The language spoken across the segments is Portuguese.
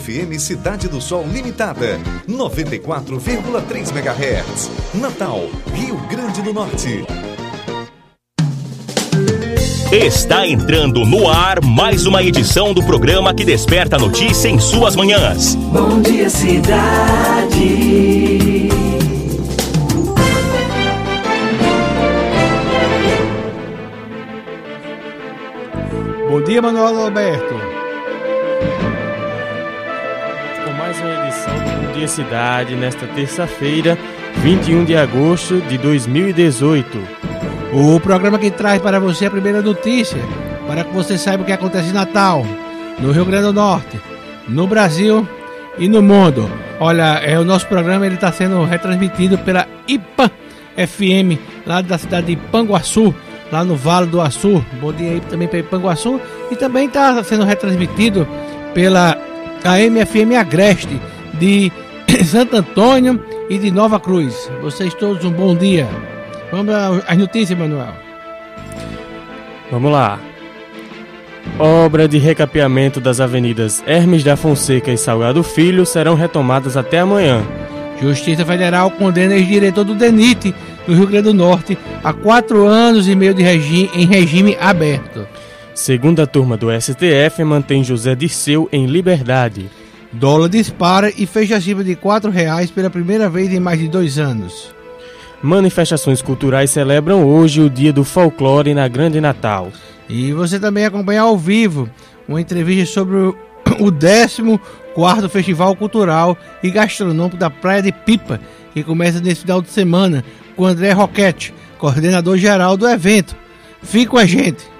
FM Cidade do Sol Limitada, 94,3 MHz. Natal, Rio Grande do Norte. Está entrando no ar mais uma edição do programa que desperta a notícia em suas manhãs. Bom dia, cidade. Bom dia, Manuel Alberto. Com mais uma edição do Bom Dia Cidade, nesta terça-feira, 21 de agosto de 2018. O programa que traz para você a primeira notícia, para que você saiba o que acontece em Natal, no Rio Grande do Norte, no Brasil e no mundo. Olha, o nosso programa está sendo retransmitido pela IPAM FM, lá da cidade de Panguaçu, lá no Vale do Açu. Bom dia aí também para Panguaçu. E também está sendo retransmitido pela AM/FM Agreste, de Santo Antônio e de Nova Cruz. Vocês todos um bom dia. Vamos às notícias, Manuel. Vamos lá. Obra de recapeamento das avenidas Hermes da Fonseca e Salgado Filho serão retomadas até amanhã. Justiça Federal condena ex-diretor do DENIT do Rio Grande do Norte a 4 anos e meio em regime aberto. Segunda turma do STF mantém José Dirceu em liberdade. Dólar dispara e fecha acima de R$4 pela primeira vez em mais de 2 anos. Manifestações culturais celebram hoje o Dia do Folclore na Grande Natal. E você também acompanha ao vivo uma entrevista sobre o 14º Festival Cultural e Gastronômico da Praia de Pipa, que começa nesse final de semana, com André Roquete, coordenador geral do evento. Fique com a gente.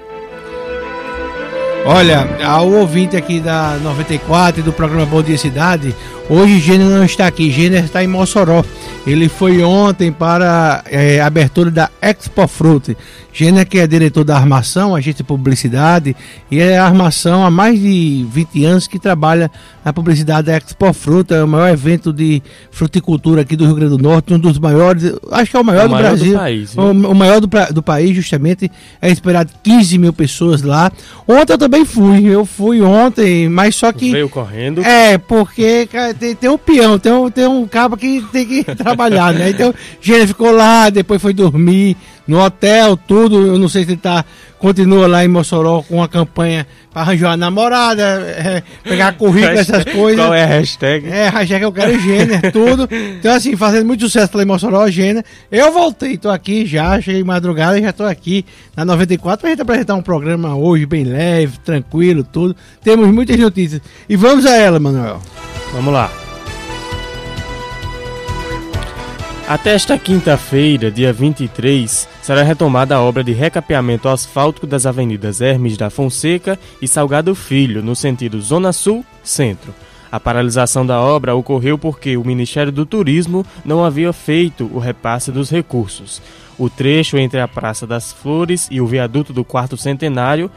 Olha, ao ouvinte aqui da 94 e do programa Bom Dia Cidade, hoje Gênero não está aqui, Gênero está em Mossoró. Ele foi ontem para a abertura da Expo Fruit. Gênero, que é diretor da Armação, agência de publicidade, e é a Armação há mais de 20 anos que trabalha na publicidade da Expo Fruit. É o maior evento de fruticultura aqui do Rio Grande do Norte, um dos maiores, acho que é o maior do Brasil. Do país, o maior do país, justamente. É esperado 15 mil pessoas lá. Ontem eu também fui, ontem, mas só que... Veio correndo. Porque cara, tem um peão, tem um cabo que tem que trabalhar, né? Então, Gênero ficou lá, depois foi dormir no hotel, tudo. Eu não sei se ele continua lá em Mossoró com uma campanha para arranjar uma namorada, pegar currículo, essas coisas. Qual é a hashtag? Hashtag eu quero Gênero, tudo. Então, assim, fazendo muito sucesso lá em Mossoró, Gênero. Eu voltei, tô aqui já, cheguei de madrugada e já tô aqui na 94 pra gente apresentar um programa hoje bem leve, tranquilo, tudo. Temos muitas notícias. E vamos a ela, Manuel. Vamos lá. Até esta quinta-feira, dia 23, será retomada a obra de recapeamento asfáltico das avenidas Hermes da Fonseca e Salgado Filho, no sentido Zona Sul-Centro. A paralisação da obra ocorreu porque o Ministério do Turismo não havia feito o repasse dos recursos. O trecho entre a Praça das Flores e o viaduto do 4º Centenário,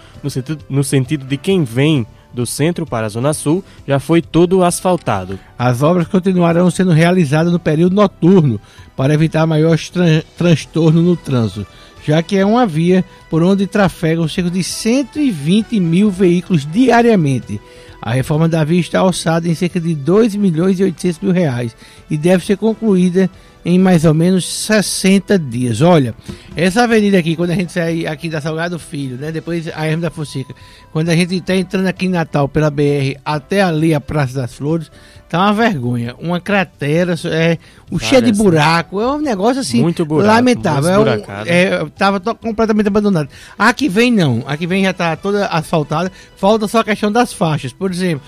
no sentido de quem vem do centro para a Zona Sul, já foi todo asfaltado. As obras continuarão sendo realizadas no período noturno para evitar maiores transtornos no trânsito, já que é uma via por onde trafegam cerca de 120 mil veículos diariamente. A reforma da via está orçada em cerca de R$2.800.000 e deve ser concluída em mais ou menos 60 dias. Olha, essa avenida aqui, quando a gente sai aqui da Salgado Filho, né, depois a Hermes da Fonseca, quando a gente está entrando aqui em Natal pela BR até ali a Praça das Flores, tá uma vergonha, uma cratera, cheio de buraco, é um negócio assim muito buraco, lamentável, tava completamente abandonado. Aqui vem não, aqui vem já tá toda asfaltada, falta só a questão das faixas, por exemplo,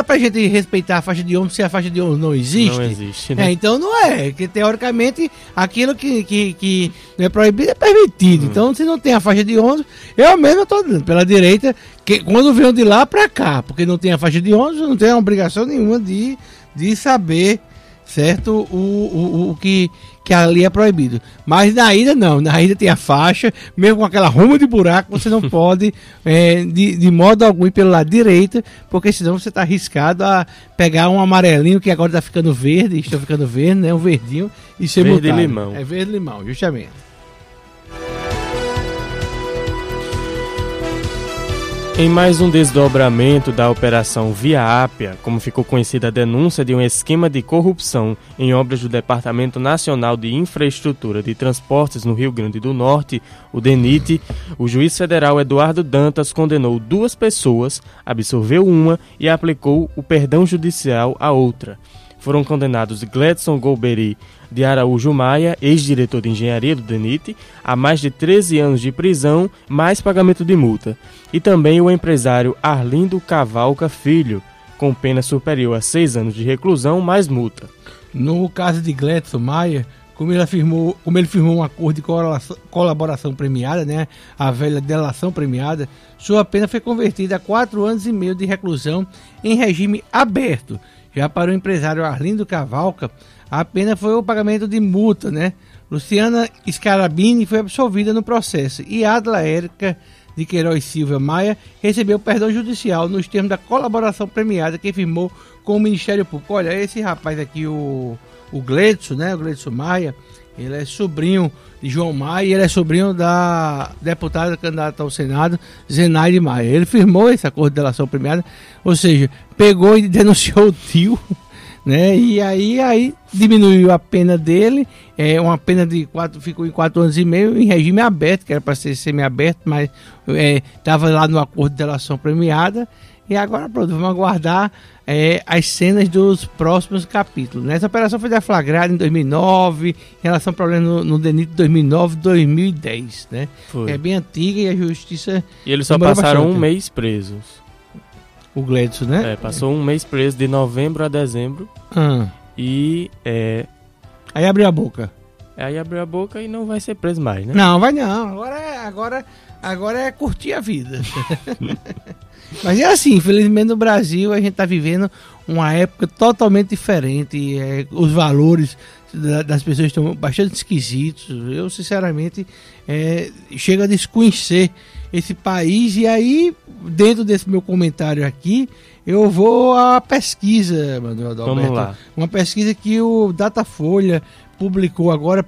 pra gente respeitar a faixa de ônibus se a faixa de ônibus não existe? Não existe, né? Então não é, que teoricamente aquilo que não é proibido é permitido, então se não tem a faixa de ônibus, eu mesmo estou dando pela direita, que quando venho de lá para cá, porque não tem a faixa de ônibus, não tem a obrigação nenhuma de saber, certo, o que ali é proibido. Mas na ida não, na ida tem a faixa, mesmo com aquela ruma de buraco, você não pode de modo algum ir pelo lado direito, porque senão você está arriscado a pegar um amarelinho que agora está ficando verde, né, um verdinho, e ser multado. Verde limão. É verde limão, justamente. Em mais um desdobramento da Operação Via Ápia, como ficou conhecida a denúncia de um esquema de corrupção em obras do Departamento Nacional de Infraestrutura de Transportes no Rio Grande do Norte, o DENIT, o juiz federal Eduardo Dantas condenou 2 pessoas, absolveu uma e aplicou o perdão judicial a outra. Foram condenados Gledson Golbery de Araújo Maia, ex-diretor de engenharia do DENIT, a mais de 13 anos de prisão, mais pagamento de multa. E também o empresário Arlindo Cavalca Filho, com pena superior a 6 anos de reclusão, mais multa. No caso de Gledson Maia, como ele firmou um acordo de colaboração premiada, né, a velha delação premiada, sua pena foi convertida a 4 anos e meio de reclusão em regime aberto. Já para o empresário Arlindo Cavalca, a pena foi o pagamento de multa, né? Luciana Scarabini foi absolvida no processo e Adla Érica de Queiroz Silva Maia recebeu perdão judicial nos termos da colaboração premiada que firmou com o Ministério Público. Olha, esse rapaz aqui, o Gledson, né? O Gledson Maia, ele é sobrinho de João Maia e ele é sobrinho da deputada candidata ao Senado, Zenaide Maia. Ele firmou esse acordo de delação premiada, ou seja, pegou e denunciou o tio, né? E aí diminuiu a pena dele, uma pena de 4, ficou em 4 anos e meio em regime aberto, que era para ser semi-aberto, mas estava lá no acordo de delação premiada. E agora pronto, vamos aguardar as cenas dos próximos capítulos. Essa operação foi deflagrada em 2009, em relação ao problema no DENIT de 2009-2010, né? Foi. É bem antiga e a justiça... E eles só passaram um mês presos. O Gledson, né? Passou um mês preso de novembro a dezembro. E... Aí abriu a boca. Aí abriu a boca e não vai ser preso mais, né? Não, vai não. Agora é curtir a vida. Mas é assim, infelizmente no Brasil a gente está vivendo uma época totalmente diferente. Os valores das pessoas estão bastante esquisitos. Eu, sinceramente, chego a desconhecer esse país. E aí, dentro desse meu comentário aqui, eu vou à pesquisa, Manuel Adalberto. Vamos lá. Uma pesquisa que o Datafolha publicou agora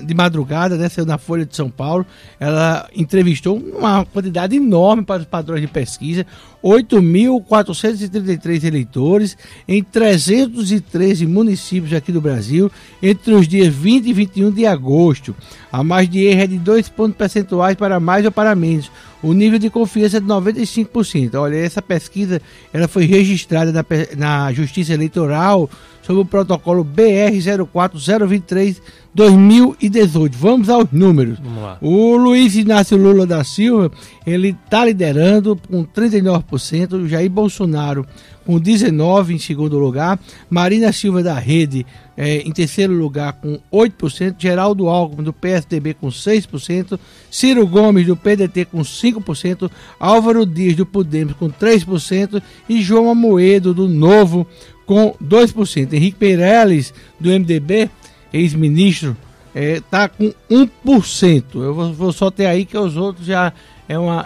de madrugada, né, saiu na Folha de São Paulo. Ela entrevistou uma quantidade enorme para os padrões de pesquisa, 8.433 eleitores em 313 municípios aqui do Brasil, entre os dias 20 e 21 de agosto. A margem de erro é de 2 pontos percentuais para mais ou para menos. O nível de confiança é de 95%. Olha, essa pesquisa ela foi registrada na Justiça Eleitoral sob o protocolo BR 04023-2018. Vamos aos números. Vamos lá. O Luiz Inácio Lula da Silva, ele está liderando com 39%, o Jair Bolsonaro com 19% em segundo lugar, Marina Silva da Rede em terceiro lugar com 8%, Geraldo Alckmin do PSDB com 6%, Ciro Gomes do PDT com 5%, Álvaro Dias do Podemos com 3% e João Amoedo do Novo com 2%. Henrique Meirelles do MDB, ex-ministro, está com 1%. Eu vou só ter aí que os outros já é uma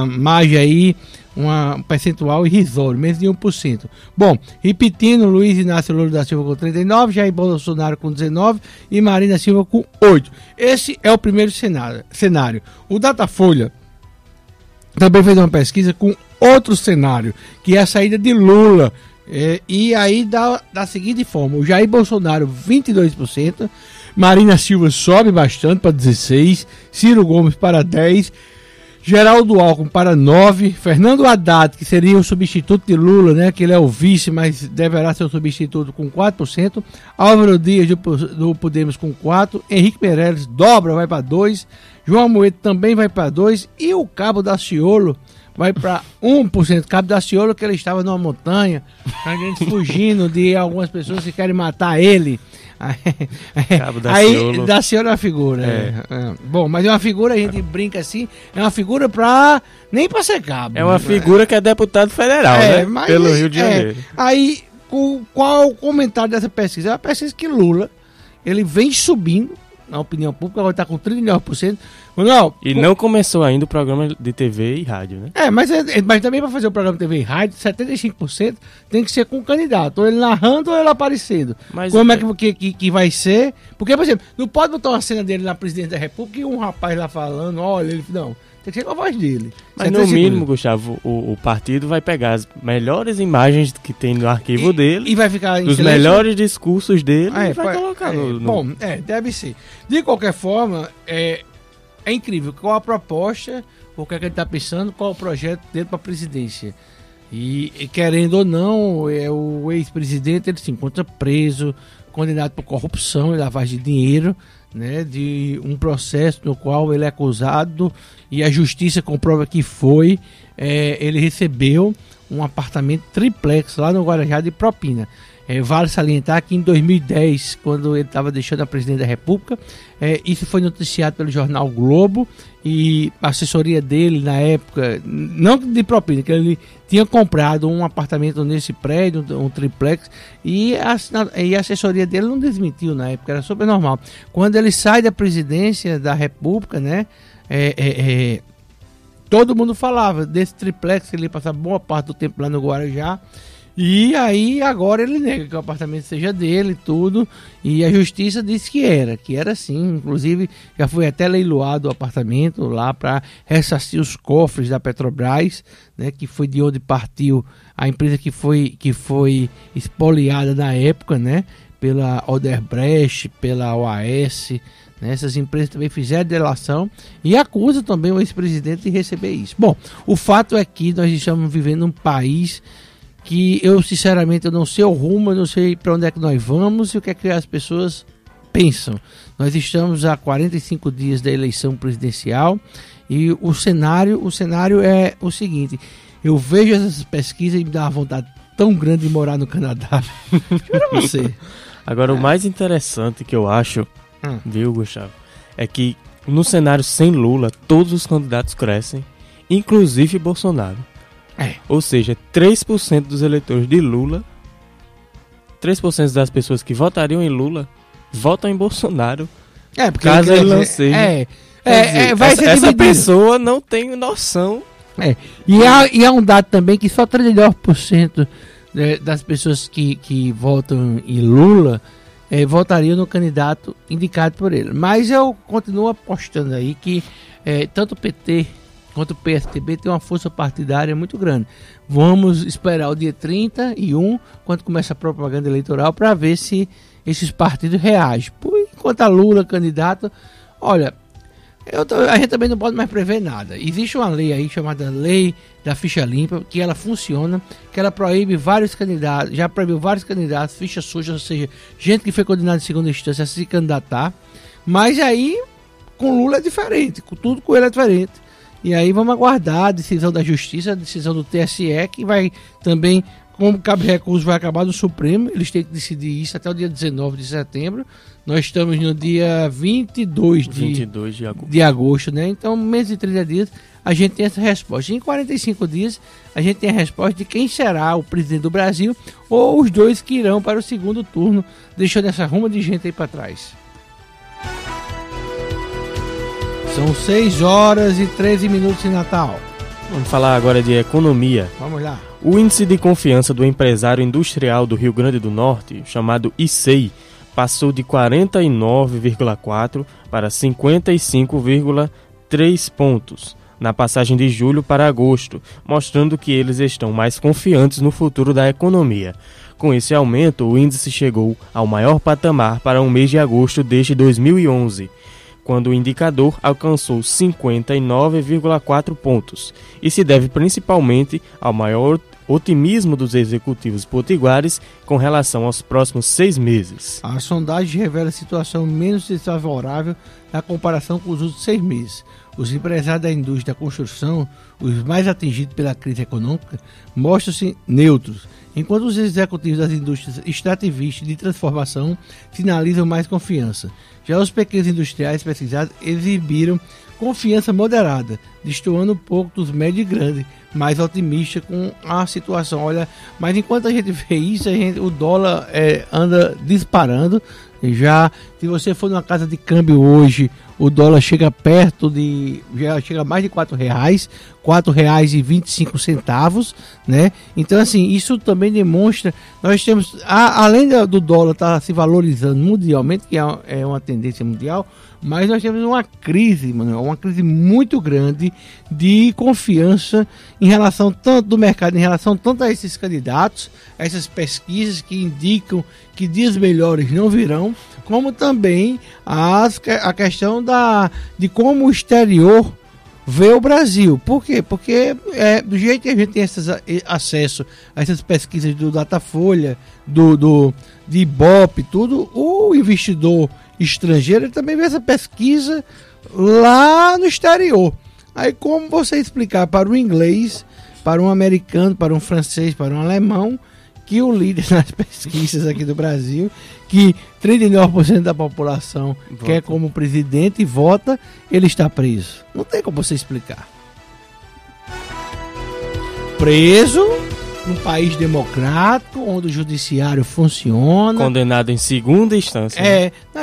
margem aí, um percentual irrisório, menos de 1%. Bom, repetindo, Luiz Inácio Lula da Silva com 39%, Jair Bolsonaro com 19% e Marina Silva com 8%. Esse é o primeiro cenário. O Datafolha também fez uma pesquisa com outro cenário, que é a saída de Lula. E aí da seguinte forma: o Jair Bolsonaro 22%, Marina Silva sobe bastante para 16%, Ciro Gomes para 10%, Geraldo Alckmin para 9%, Fernando Haddad, que seria o substituto de Lula, né, que ele é o vice, mas deverá ser o substituto, com 4%, Álvaro Dias do Podemos com 4%, Henrique Meirelles dobra, vai para 2%, João Amoedo também vai para 2%, e o Cabo Daciolo vai para 1%. Cabo Daciolo, que ele estava numa montanha, a gente fugindo de algumas pessoas que querem matar ele. Cabo Daciolo. Aí Daciolo é uma figura. Bom, mas é uma figura, a gente brinca assim, é uma figura nem para ser cabo. É uma figura que é deputado federal, né? Pelo Rio de Janeiro. Aí, qual é o comentário dessa pesquisa? É uma pesquisa que Lula, ele vem subindo na opinião pública, agora está com 39%. Não começou ainda o programa de TV e rádio, né? Mas também para fazer o programa de TV e rádio, 75% tem que ser com o candidato, ou ele narrando ou ele aparecendo. Mas como é que vai ser? Porque, por exemplo, não pode botar uma cena dele na presidência da República e um rapaz lá falando, olha, ele não. Tem que ser com a voz dele. Mas no mínimo, Gustavo, o partido vai pegar as melhores imagens que tem no arquivo dele e vai ficar dos melhores discursos dele e vai colocar no... Bom, deve ser. De qualquer forma, é incrível qual a proposta, o que é que ele está pensando, qual o projeto dele para a presidência. E querendo ou não, o ex-presidente ele se encontra preso, condenado por corrupção e lavagem de dinheiro, né, de um processo no qual ele é acusado e a justiça comprova que foi. Ele recebeu um apartamento triplex lá no Guarujá de propina. Vale salientar que em 2010, quando ele estava deixando a presidência da República, isso foi noticiado pelo jornal Globo, e a assessoria dele na época, não de propina, que ele tinha comprado um apartamento nesse prédio, um triplex, e a assessoria dele não desmentiu na época, era super normal. Quando ele sai da presidência da República, né, todo mundo falava desse triplex, ele passava boa parte do tempo lá no Guarujá. E aí agora ele nega que o apartamento seja dele e tudo, e a justiça disse que era sim, inclusive já foi até leiloado o apartamento lá para ressarcir os cofres da Petrobras, né, que foi de onde partiu a empresa que foi expoliada na época, né, pela Odebrecht, pela OAS, né, essas empresas também fizeram delação e acusam também o ex-presidente de receber isso. Bom, o fato é que nós estamos vivendo um país que eu sinceramente eu não sei o rumo, eu não sei para onde é que nós vamos e o que é que as pessoas pensam. Nós estamos a 45 dias da eleição presidencial e o cenário é o seguinte: eu vejo essas pesquisas e me dá uma vontade tão grande de morar no Canadá. Juro você. Agora o mais interessante que eu acho, viu, Gustavo, é que no cenário sem Lula todos os candidatos crescem, inclusive Bolsonaro. Ou seja, 3% dos eleitores de Lula, 3% das pessoas que votariam em Lula, votam em Bolsonaro, caso ele não seja. Essa pessoa não tem noção. E há um dado também que só 39% das pessoas que votam em Lula votariam no candidato indicado por ele. Mas eu continuo apostando aí que tanto o PT quanto o PSDB tem uma força partidária muito grande. Vamos esperar o dia 31, quando começa a propaganda eleitoral, para ver se esses partidos reagem. Enquanto a Lula candidato, olha, a gente também não pode mais prever nada. Existe uma lei aí chamada Lei da Ficha Limpa, que ela funciona, que ela proíbe vários candidatos, já proibiu vários candidatos, ficha suja, ou seja, gente que foi condenada em segunda instância a se candidatar. Mas aí, com Lula é diferente, tudo com ele é diferente. E aí vamos aguardar a decisão da Justiça, a decisão do TSE, que vai também, como cabe recurso, vai acabar no Supremo. Eles têm que decidir isso até o dia 19 de setembro. Nós estamos no dia 22 de agosto, né? Então, mês e 30 dias, a gente tem essa resposta. Em 45 dias, a gente tem a resposta de quem será o presidente do Brasil ou os dois que irão para o segundo turno, deixando essa ruma de gente aí para trás. São 6 horas e 13 minutos em Natal. Vamos falar agora de economia. Vamos lá. O índice de confiança do empresário industrial do Rio Grande do Norte, chamado ICEI, passou de 49,4 para 55,3 pontos na passagem de julho para agosto, mostrando que eles estão mais confiantes no futuro da economia. Com esse aumento, o índice chegou ao maior patamar para o mês de agosto desde 2011. Quando o indicador alcançou 59,4 pontos, e se deve principalmente ao maior otimismo dos executivos potiguares com relação aos próximos 6 meses. A sondagem revela a situação menos desfavorável na comparação com os últimos 6 meses. Os empresários da indústria da construção, os mais atingidos pela crise econômica, mostram-se neutros, enquanto os executivos das indústrias extrativistas de transformação sinalizam mais confiança. Já os pequenos industriais pesquisados exibiram confiança moderada, destoando um pouco dos médios e grandes, mais otimistas com a situação. Olha, mas enquanto a gente vê isso, o dólar anda disparando, Já, se você for numa casa de câmbio hoje, o dólar chega já chega a mais de R$4, R$4,25, né? Então, assim, isso também demonstra, nós temos, além do dólar estar se valorizando mundialmente, que é uma tendência mundial, mas nós temos uma crise, Manuel, uma crise muito grande de confiança em relação tanto do mercado, em relação tanto a esses candidatos, a essas pesquisas que indicam que dias melhores não virão, como também a questão de como o exterior vê o Brasil. Por quê? Porque do jeito que a gente tem acesso a essas pesquisas do Datafolha, de Ibope, tudo, o investidor estrangeiro ele também vê essa pesquisa lá no exterior. Aí como você explicar para o inglês, para um americano, para um francês, para um alemão, que o líder nas pesquisas aqui do Brasil, que 39% da população quer como presidente e vota, ele está preso. Não tem como você explicar. Preso num país democrático, onde o judiciário funciona. Condenado em segunda instância.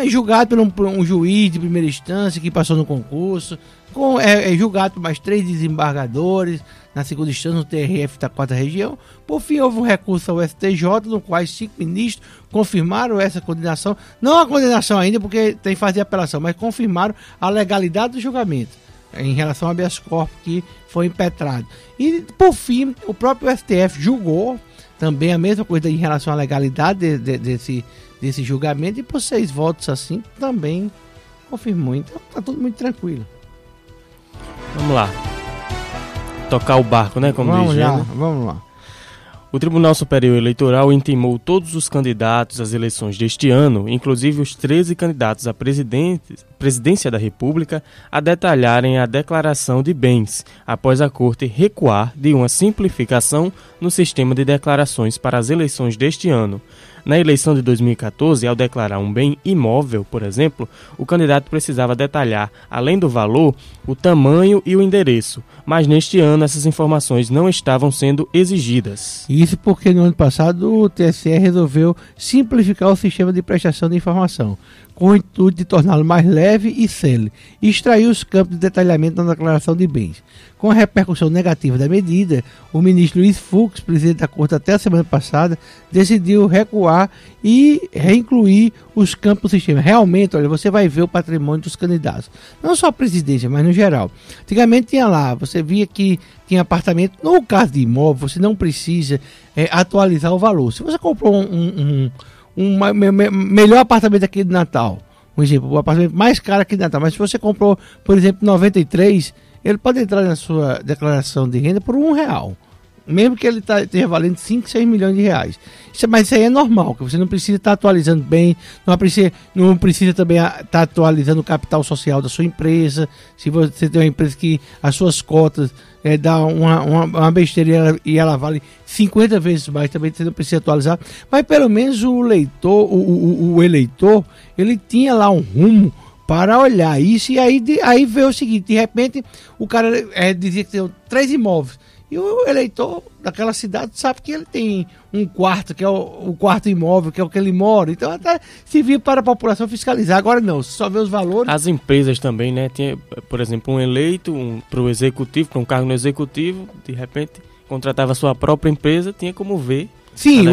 Julgado por um juiz de primeira instância que passou no concurso. Julgado por mais 3 desembargadores na segunda instância, no TRF da 4ª região. Por fim, houve um recurso ao STJ, no qual 5 ministros confirmaram essa condenação. Não a condenação ainda, porque tem que fazer apelação, mas confirmaram a legalidade do julgamento em relação ao habeas corpus que foi impetrado. E, por fim, o próprio STF julgou também a mesma coisa em relação à legalidade desse julgamento, e por 6 votos assim também confirmou. Então, está tudo muito tranquilo. Vamos lá. Tocar o barco, né? Como vamos diz, lá, né? vamos lá. O Tribunal Superior Eleitoral intimou todos os candidatos às eleições deste ano, inclusive os 13 candidatos à presidência da República, a detalharem a declaração de bens, após a Corte recuar de uma simplificação no sistema de declarações para as eleições deste ano. Na eleição de 2014, ao declarar um bem imóvel, por exemplo, o candidato precisava detalhar, além do valor, o tamanho e o endereço, mas neste ano essas informações não estavam sendo exigidas. Isso porque no ano passado o TSE resolveu simplificar o sistema de prestação de informação, com o intuito de torná-lo mais leve e célere, e extrair os campos de detalhamento na declaração de bens. Com a repercussão negativa da medida, o ministro Luiz Fux, presidente da Corte até a semana passada, decidiu recuar e reincluir os campos do sistema. Realmente, olha, você vai ver o patrimônio dos candidatos. Não só a presidência, mas no geral. Antigamente tinha lá, você via que tinha apartamento. No caso de imóvel, você não precisa atualizar o valor. Se você comprou um melhor apartamento aqui de Natal, um exemplo, o apartamento mais caro aqui de Natal, mas se você comprou, por exemplo, 93, ele pode entrar na sua declaração de renda por R$1, mesmo que ele esteja valendo 5, 6 milhões de reais. Mas isso aí é normal, que você não precisa estar atualizando bem, não precisa também estar atualizando o capital social da sua empresa. Se você tem uma empresa que as suas cotas dá uma besteira e ela vale 50 vezes mais, também você não precisa atualizar. Mas pelo menos o eleitor, ele tinha lá um rumo para olhar isso, e aí veio o seguinte: de repente o cara dizia que tem 3 imóveis, e o eleitor daquela cidade sabe que ele tem um quarto, que é o quarto imóvel, que é o que ele mora, então até servia para a população fiscalizar. Agora não, só vê os valores. As empresas também, né? Tinha, por exemplo, um eleito para o executivo, para um cargo no executivo, de repente contratava a sua própria empresa, tinha como ver. Sim,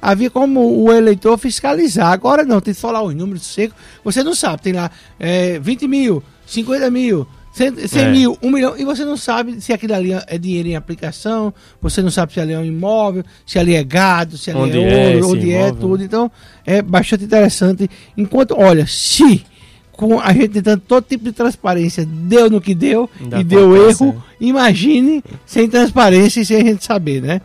havia como o eleitor fiscalizar. Agora não, tem só lá os números secos. Você não sabe, tem lá 20 mil, 50 mil, 100 mil, 1 milhão, e você não sabe se aquilo ali é dinheiro em aplicação, você não sabe se ali é um imóvel, se ali é gado, se ali onde é ouro, onde é tudo. Então é bastante interessante. Enquanto, olha, se com a gente tentando todo tipo de transparência deu no que deu e deu erro, imagine sem transparência e sem a gente saber, né?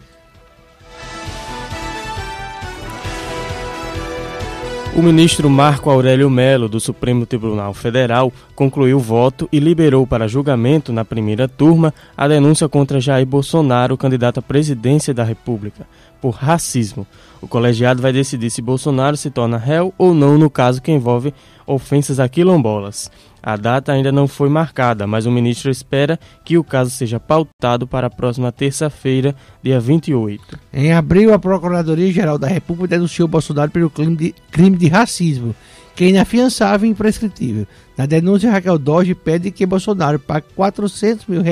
O ministro Marco Aurélio Mello, do Supremo Tribunal Federal, concluiu o voto e liberou para julgamento na primeira turma a denúncia contra Jair Bolsonaro, candidato à presidência da República, por racismo. O colegiado vai decidir se Bolsonaro se torna réu ou não no caso que envolve ofensas a quilombolas. A data ainda não foi marcada, mas o ministro espera que o caso seja pautado para a próxima terça-feira, dia 28. Em abril, a Procuradoria-Geral da República denunciou Bolsonaro pelo crime de racismo, que é inafiançável e imprescritível. Na denúncia, Raquel Dodge pede que Bolsonaro pague R$400 mil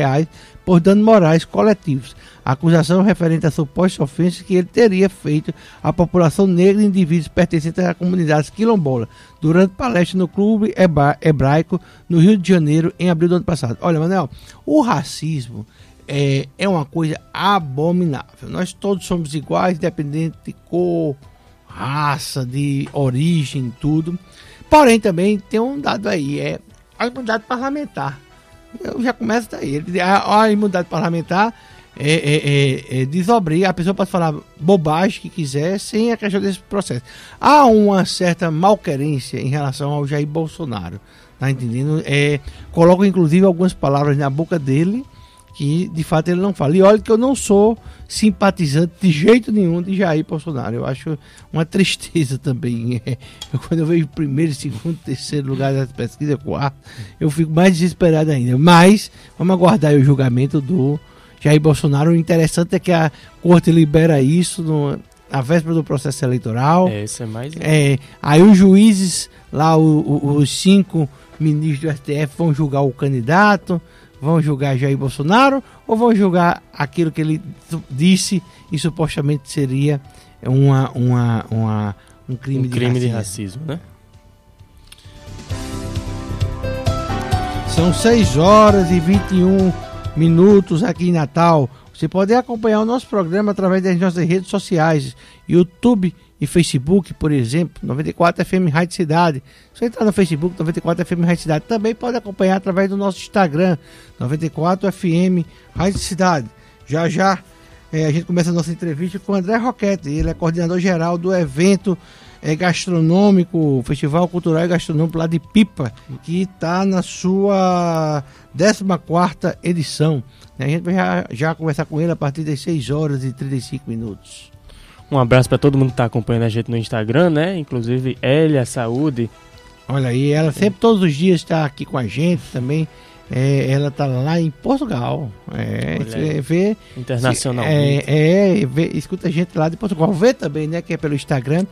por danos morais coletivos. A acusação referente a supostas ofensas que ele teria feito à população negra e indivíduos pertencentes à comunidade quilombola durante palestra no Clube Hebraico no Rio de Janeiro em abril do ano passado. Olha, Manuel, o racismo é uma coisa abominável. Nós todos somos iguais, independente de cor, raça, de origem, tudo. Porém, também tem um dado aí, a imunidade parlamentar. Eu já começo daí. A imunidade parlamentar desobriga, a pessoa pode falar bobagem que quiser sem a questão desse processo. Há uma certa malquerência em relação ao Jair Bolsonaro, tá entendendo? Coloco inclusive algumas palavras na boca dele que de fato ele não fala. E olha que eu não sou simpatizante de jeito nenhum de Jair Bolsonaro. Eu acho uma tristeza também. Quando eu vejo primeiro, segundo, terceiro lugar das pesquisas, quarto, eu fico mais desesperado ainda. Mas vamos aguardar o julgamento do Jair Bolsonaro. O interessante é que a corte libera isso na véspera do processo eleitoral. Isso é mais... Aí os juízes, lá os 5 ministros do STF vão julgar o candidato, vão julgar Jair Bolsonaro ou vão julgar aquilo que ele disse e supostamente seria um crime de racismo, né? São 6h21 aqui em Natal. Você pode acompanhar o nosso programa através das nossas redes sociais, YouTube e Facebook, por exemplo, 94 FM Rádio Cidade. Se você entrar no Facebook, 94 FM Rádio Cidade, também pode acompanhar através do nosso Instagram, 94 FM Rádio Cidade. Já a gente começa a nossa entrevista com o André Roquete. Ele é coordenador geral do evento gastronômico, Festival Cultural e Gastronômico lá de Pipa, que está na sua 14ª edição. A gente vai já conversar com ele a partir das 6h35. Um abraço para todo mundo que está acompanhando a gente no Instagram, né? Inclusive Elia Saúde. Olha aí, ela sempre, todos os dias, está aqui com a gente também. Ela está lá em Portugal. Vê internacionalmente. Escuta a gente lá de Portugal. Vê também, né? Que é pelo Instagram.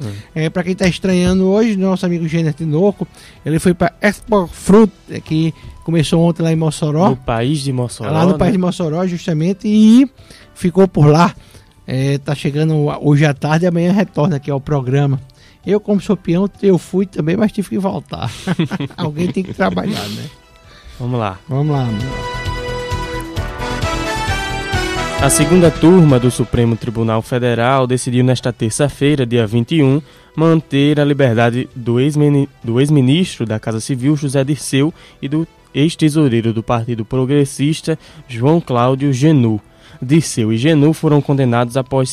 Para quem está estranhando hoje, nosso amigo Gênesis Tinoco, ele foi para Expo Fruit, que começou ontem lá em Mossoró. No país de Mossoró. Lá no país de Mossoró, justamente. E ficou por lá. Tá chegando hoje à tarde e amanhã retorna aqui ao programa. Eu, como sou peão, eu fui também, mas tive que voltar. Alguém tem que trabalhar, né? Vamos lá. A segunda turma do Supremo Tribunal Federal decidiu nesta terça-feira, dia 21, manter a liberdade do ex-ministro da Casa Civil, José Dirceu, e do ex-tesoureiro do Partido Progressista, João Cláudio Genu. Dirceu e Genu foram presos após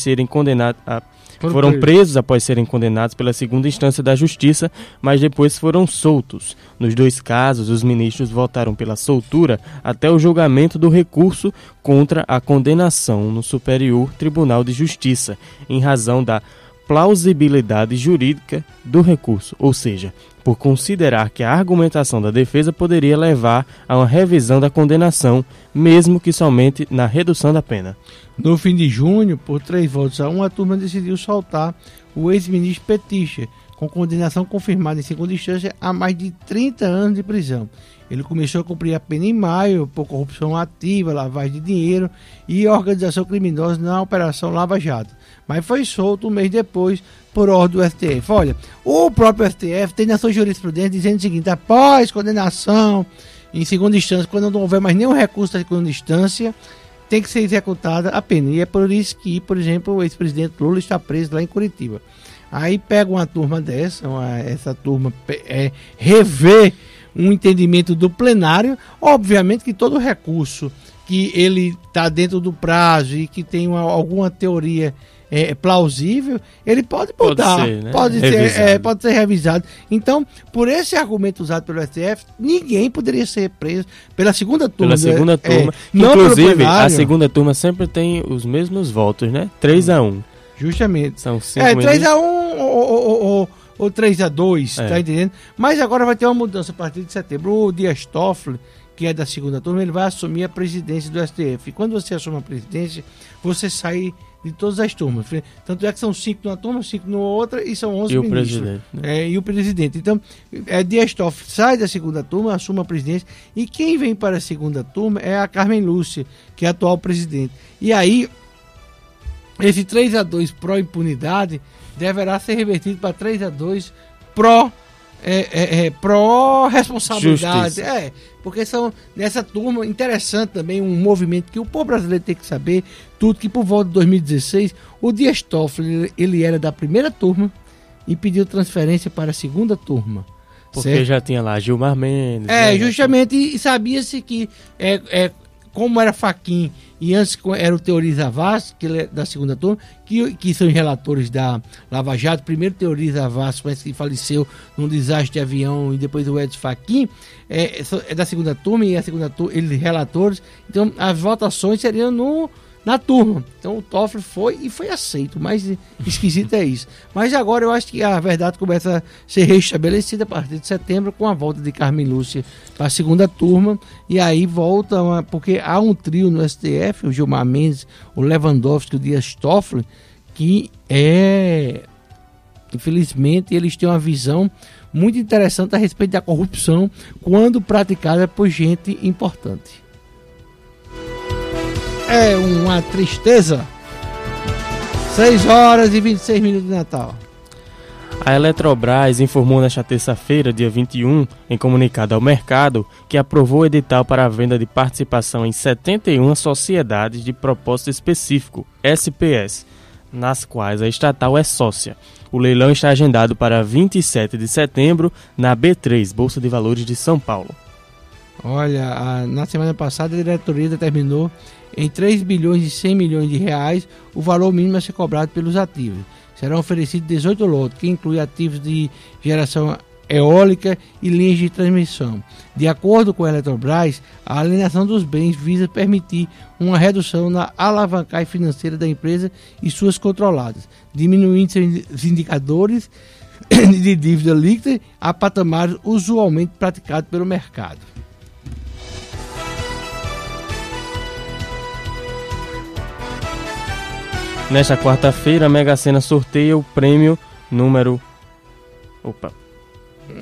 serem condenados pela segunda instância da Justiça, mas depois foram soltos. Nos dois casos, os ministros votaram pela soltura até o julgamento do recurso contra a condenação no Superior Tribunal de Justiça, em razão da plausibilidade jurídica do recurso, ou seja, por considerar que a argumentação da defesa poderia levar a uma revisão da condenação, mesmo que somente na redução da pena. No fim de junho, por 3-1, a turma decidiu soltar o ex-ministro petista, com condenação confirmada em segunda instância a mais de 30 anos de prisão. Ele começou a cumprir a pena em maio por corrupção ativa, lavagem de dinheiro e organização criminosa na Operação Lava Jato, mas foi solto um mês depois por ordem do STF. Olha, o próprio STF tem na sua jurisprudência dizendo o seguinte: após condenação em segunda instância, quando não houver mais nenhum recurso da segunda instância, tem que ser executada a pena. E é por isso que, por exemplo, o ex-presidente Lula está preso lá em Curitiba. Aí pega uma turma dessa, essa turma rever um entendimento do plenário. Obviamente que todo recurso que ele está dentro do prazo e que tem alguma teoria plausível, ele pode mudar, pode ser revisado. Então, por esse argumento usado pelo STF, ninguém poderia ser preso pela segunda turma. Inclusive, a segunda turma sempre tem os mesmos votos, né? 3-1. Justamente. São 5 3-1 ou 3-2, tá entendendo? Mas agora vai ter uma mudança a partir de setembro. O Dias Toffoli, que é da segunda turma, ele vai assumir a presidência do STF. E quando você assume a presidência, você sai de todas as turmas. Tanto é que são 5 numa turma, 5 numa outra, e são 11 ministros. O presidente, né? E o presidente. Então, Dias Toffoli sai da segunda turma, assume a presidência, e quem vem para a segunda turma é a Carmen Lúcia, que é a atual presidente. E aí, esse 3-2 pró-impunidade deverá ser revertido para 3-2 pró-responsabilidade. Porque são nessa turma, interessante também, um movimento que o povo brasileiro tem que saber, tudo que por volta de 2016, o Dias Toffoli, ele era da primeira turma e pediu transferência para a segunda turma. Porque certo? Já tinha lá Gilmar Mendes. Justamente, e sabia-se que como era Fachin e antes era o Teori Zavascki, que ele é da segunda turma, que são os relatores da Lava Jato. Primeiro Teori Zavascki, parece que faleceu num desastre de avião, e depois o Edson Fachin é da segunda turma, e a segunda turma, eles relatores. Então as votações seriam na turma. Então o Toffoli foi aceito. O mais esquisito é isso. Mas agora eu acho que a verdade começa a ser restabelecida a partir de setembro, com a volta de Carmen Lúcia para a segunda turma. E aí volta, porque há um trio no STF, o Gilmar Mendes, o Lewandowski e o Dias Toffoli, que infelizmente, eles têm uma visão muito interessante a respeito da corrupção quando praticada por gente importante. É uma tristeza. 6h26 de Natal. A Eletrobras informou nesta terça-feira, dia 21, em comunicado ao mercado, que aprovou o edital para a venda de participação em 71 sociedades de propósito específico, SPS, nas quais a estatal é sócia. O leilão está agendado para 27 de setembro na B3, Bolsa de Valores de São Paulo. Olha, na semana passada a diretoria determinou em 3 bilhões e 100 milhões de reais o valor mínimo a ser cobrado pelos ativos. Serão oferecidos 18 lotes, que incluem ativos de geração eólica e linhas de transmissão. De acordo com a Eletrobras, a alienação dos bens visa permitir uma redução na alavancagem financeira da empresa e suas controladas, diminuindo seus indicadores de dívida líquida a patamares usualmente praticados pelo mercado. Nesta quarta-feira, a Mega Sena sorteia o prêmio número...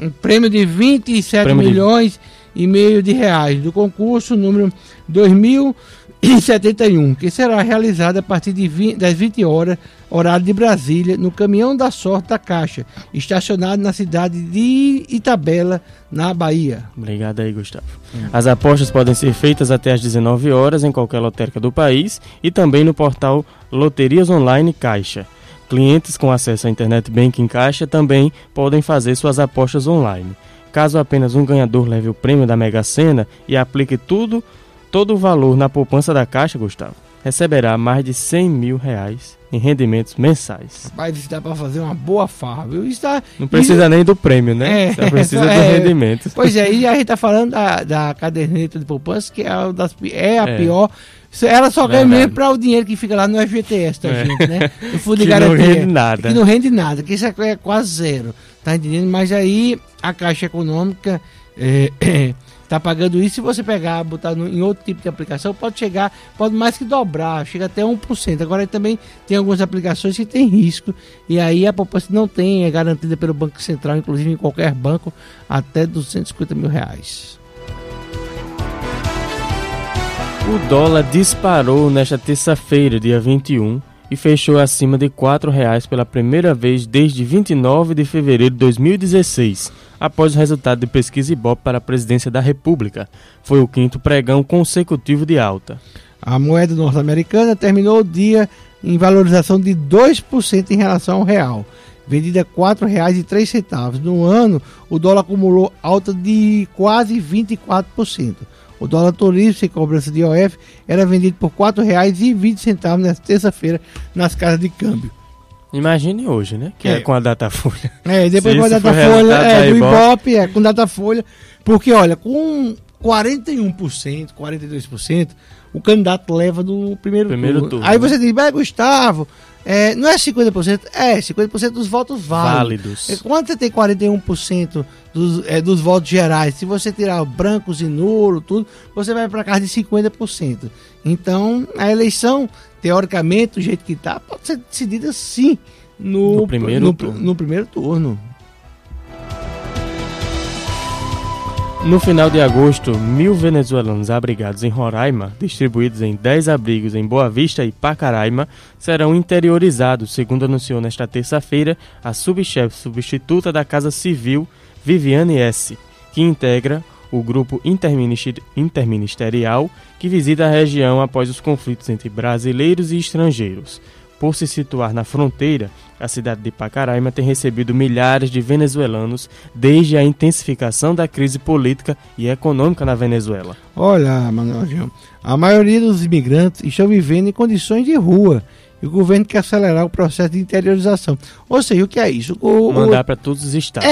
Um prêmio de 27 milhões e meio de reais do concurso número 2071, que será realizado a partir das 20 horas, horário de Brasília, no Caminhão da Sorte da Caixa, estacionado na cidade de Itabela, na Bahia. Obrigado aí, Gustavo. As apostas podem ser feitas até às 19 horas em qualquer lotérica do país e também no portal Loterias Online Caixa. Clientes com acesso à Internet Banking Caixa também podem fazer suas apostas online. Caso apenas um ganhador leve o prêmio da Mega Sena e aplique todo o valor na poupança da Caixa, Gustavo, receberá mais de 100 mil reais em rendimentos mensais. Rapaz, isso dá para fazer uma boa farra, viu? Não precisa nem do prêmio, né? Só precisa do rendimento. Pois é, e a gente está falando da caderneta de poupança, que é a pior. Ela só ganha mesmo para o dinheiro que fica lá no FGTS da gente, né? No fundo de garantia. Não rende nada. Que não rende nada, que isso é quase zero, tá entendendo? Mas aí a Caixa Econômica tá pagando isso. Se você botar em outro tipo de aplicação, pode mais que dobrar, chega até 1%. Agora também tem algumas aplicações que tem risco, e aí a poupança não é garantida pelo Banco Central, inclusive em qualquer banco, até 250 mil reais. O dólar disparou nesta terça-feira, dia 21, e fechou acima de R$ 4,00 pela primeira vez desde 29 de fevereiro de 2016, após o resultado de pesquisa Ibope para a presidência da República. Foi o quinto pregão consecutivo de alta. A moeda norte-americana terminou o dia em valorização de 2% em relação ao real, vendida a R$ 4,03. No ano, o dólar acumulou alta de quase 24%. O dólar turismo sem cobrança de IOF era vendido por R$ 4,20 nesta terça-feira nas casas de câmbio. Imagine hoje, né? Que é com a Datafolha. Depois com a Datafolha, do Ibope, com Datafolha. Porque, olha, com 41%, 42%, o candidato leva no primeiro turno. Aí né? você diz, Gustavo, não é 50%? 50% dos votos válidos. Quando você tem 41% dos votos gerais, se você tirar brancos e nulo, tudo, você vai para casa de 50%. Então, a eleição, teoricamente, do jeito que está, pode ser decidida sim no primeiro turno. No final de agosto, 1.000 venezuelanos abrigados em Roraima, distribuídos em 10 abrigos em Boa Vista e Pacaraima, serão interiorizados, segundo anunciou nesta terça-feira a subchefe substituta da Casa Civil, Viviane S., que integra o grupo interministerial que visita a região após os conflitos entre brasileiros e estrangeiros. Por se situar na fronteira, a cidade de Pacaraima tem recebido milhares de venezuelanos desde a intensificação da crise política e econômica na Venezuela. Olha, Manuel, a maioria dos imigrantes estão vivendo em condições de rua e o governo quer acelerar o processo de interiorização. Ou seja, o que é isso? Mandar para todos os estados.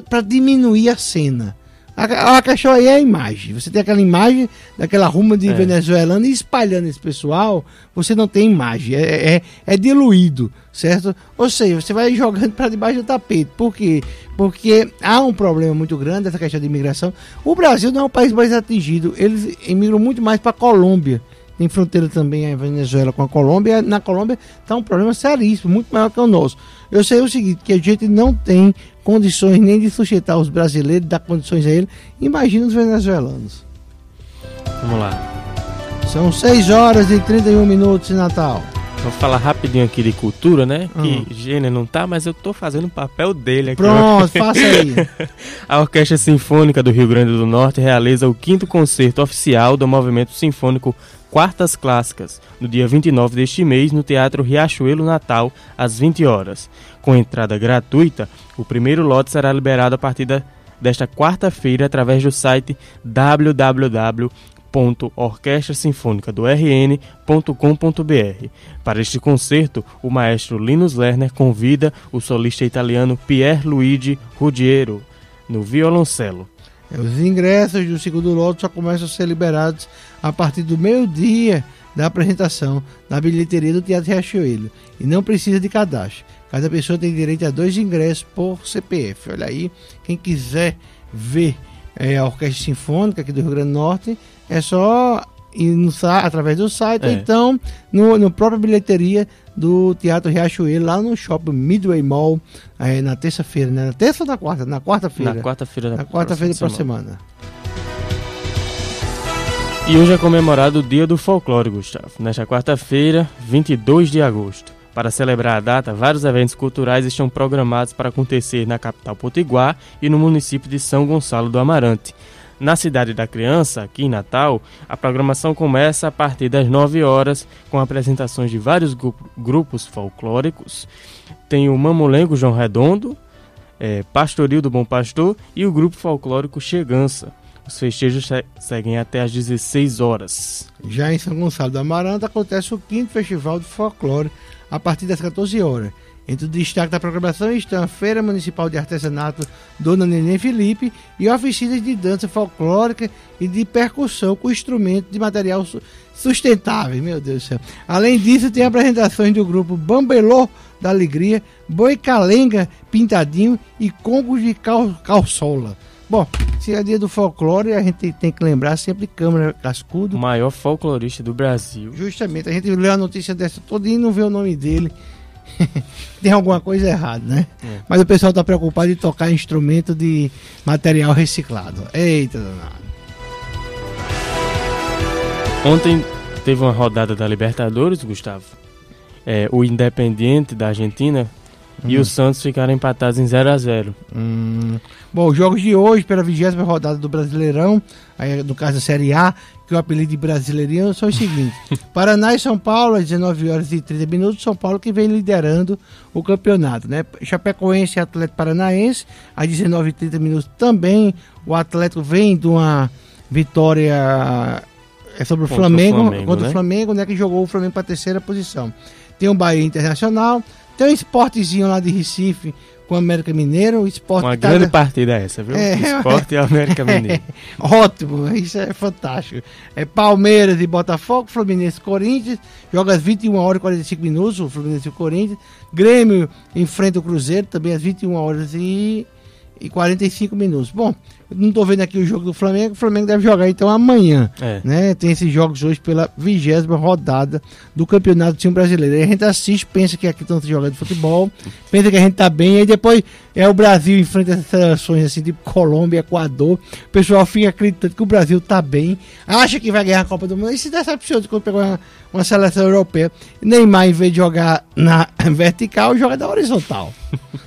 Para diminuir a cena. A questão aí é a imagem. Você tem aquela imagem daquela ruma de venezuelano e espalhando esse pessoal, você não tem imagem. É diluído, certo? Ou seja, você vai jogando para debaixo do tapete. Por quê? Porque há um problema muito grande, essa questão de imigração. O Brasil não é o país mais atingido. Eles imigram muito mais para a Colômbia. Tem fronteira também a Venezuela com a Colômbia. Na Colômbia está um problema seríssimo, muito maior que o nosso. Eu sei o seguinte, que a gente não tem condições nem de sustentar os brasileiros, dar condições a eles. Imagina os venezuelanos. Vamos lá. São 6h31 em Natal. Vou falar rapidinho aqui de cultura, né? Que Gênero não tá, mas eu tô fazendo o papel dele aqui. Pronto, faça aí. A Orquestra Sinfônica do Rio Grande do Norte realiza o 5º concerto oficial do Movimento Sinfônico Quartas Clássicas, no dia 29 deste mês, no Teatro Riachuelo Natal, às 20 horas. Com entrada gratuita, o primeiro lote será liberado a partir desta quarta-feira através do site www.orquestrasinfonicadorn.com.br. Para este concerto, o maestro Linus Lerner convida o solista italiano Pierluigi Ruggiero no violoncelo. Os ingressos do segundo lote só começam a ser liberados a partir do meio-dia da apresentação na bilheteria do Teatro Riachuelo e não precisa de cadastro. Cada pessoa tem direito a 2 ingressos por CPF. Olha aí, quem quiser ver a Orquestra Sinfônica aqui do Rio Grande do Norte, é só ir através do site, ou então no própria bilheteria do Teatro Riachuelo, lá no Shopping Midway Mall, na terça-feira, né? Na terça ou na quarta? Na quarta-feira. Na quarta-feira da próxima semana. E hoje é comemorado o Dia do Folclore, Gustavo. Nesta quarta-feira, 22 de agosto. Para celebrar a data, vários eventos culturais estão programados para acontecer na capital potiguar e no município de São Gonçalo do Amarante. Na Cidade da Criança, aqui em Natal, a programação começa a partir das 9 horas, com apresentações de vários grupos folclóricos. Tem o Mamulengo João Redondo, Pastoril do Bom Pastor e o grupo folclórico Chegança. Os festejos seguem até às 16 horas. Já em São Gonçalo do Amarante acontece o 5º Festival de Folclore, a partir das 14 horas. Entre o destaque da programação estão a Feira Municipal de Artesanato Dona Neném Felipe e oficinas de dança folclórica e de percussão com instrumentos de material sustentável. Meu Deus do céu. Além disso, tem apresentações do grupo Bambelô da Alegria, Boi Calenga Pintadinho e Congos de Calçola. Bom, se é dia do folclore, a gente tem que lembrar sempre Câmara Cascudo. O maior folclorista do Brasil. Justamente, a gente lê a notícia dessa toda e não vê o nome dele. Tem alguma coisa errada, né? Mas o pessoal está preocupado em tocar instrumento de material reciclado. Eita danado. Ontem teve uma rodada da Libertadores, Gustavo. O Independiente da Argentina e o Santos ficaram empatados em 0-0. Bom, os jogos de hoje, pela 20ª rodada do Brasileirão, no caso da Série A, que o apelido de Brasileirinho, são os seguintes: Paraná e São Paulo, às 19h30, São Paulo que vem liderando o campeonato, né? Chapecoense e Atlético Paranaense, às 19h30 também. O Atlético vem de uma vitória sobre o Flamengo, contra o Flamengo, né? Que jogou o Flamengo para a 3ª posição. Tem o Bahia Internacional, Tem um esportezinho lá de Recife com o América Mineiro. O esporte uma grande partida essa, viu? Esporte e América Mineiro. Ótimo, isso é fantástico. É Palmeiras e Botafogo, Fluminense e Corinthians. Joga às 21 horas e 45 minutos, o Fluminense e o Corinthians. Grêmio enfrenta o Cruzeiro, também às 21 horas e 45 minutos. Bom, não estou vendo aqui o jogo do Flamengo. O Flamengo deve jogar então amanhã, né? Tem esses jogos hoje pela 20ª rodada do Campeonato do Time Brasileiro. Aí a gente assiste, pensa que aqui estão jogando futebol, pensa que a gente tá bem, aí depois o Brasil enfrenta essas seleções assim, tipo Colômbia, Equador. O pessoal fica acreditando que o Brasil tá bem, acha que vai ganhar a Copa do Mundo e se decepciona quando pegou uma seleção europeia. Neymar, em vez de jogar na vertical, joga na horizontal.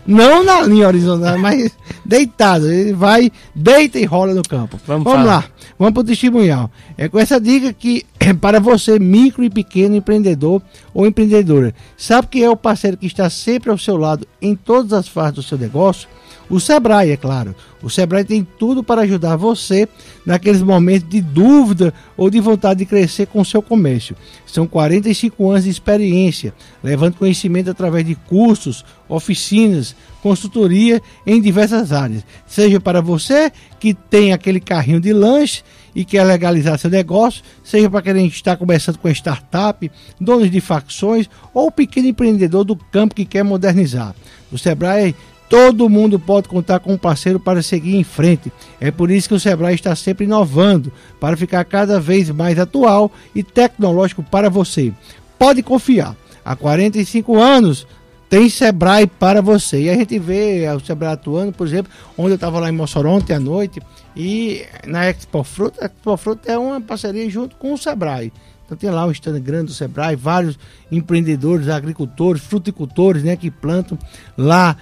Não na linha horizontal, mas deitado. Ele vai, deita e rola no campo. Vamos lá, vamos para o testemunhal. É com essa dica que, para você, micro e pequeno empreendedor ou empreendedora, sabe que é o parceiro que está sempre ao seu lado em todas as fases do seu negócio? O Sebrae, é claro. O Sebrae tem tudo para ajudar você naqueles momentos de dúvida ou de vontade de crescer com o seu comércio. São 45 anos de experiência, levando conhecimento através de cursos, oficinas, consultoria em diversas áreas. Seja para você que tem aquele carrinho de lanche e quer legalizar seu negócio, seja para quem está começando com a startup, donos de facções ou pequeno empreendedor do campo que quer modernizar. O Sebrae, todo mundo pode contar com um parceiro para seguir em frente. É por isso que o Sebrae está sempre inovando, para ficar cada vez mais atual e tecnológico para você. Pode confiar. Há 45 anos tem Sebrae para você. E a gente vê o Sebrae atuando, por exemplo, onde eu estava lá em Mossoró ontem à noite, e na Expo Fruta. A Expo Fruta é uma parceria junto com o Sebrae. Então tem lá um stand grande do Sebrae, vários empreendedores, agricultores, fruticultores, né, que plantam lá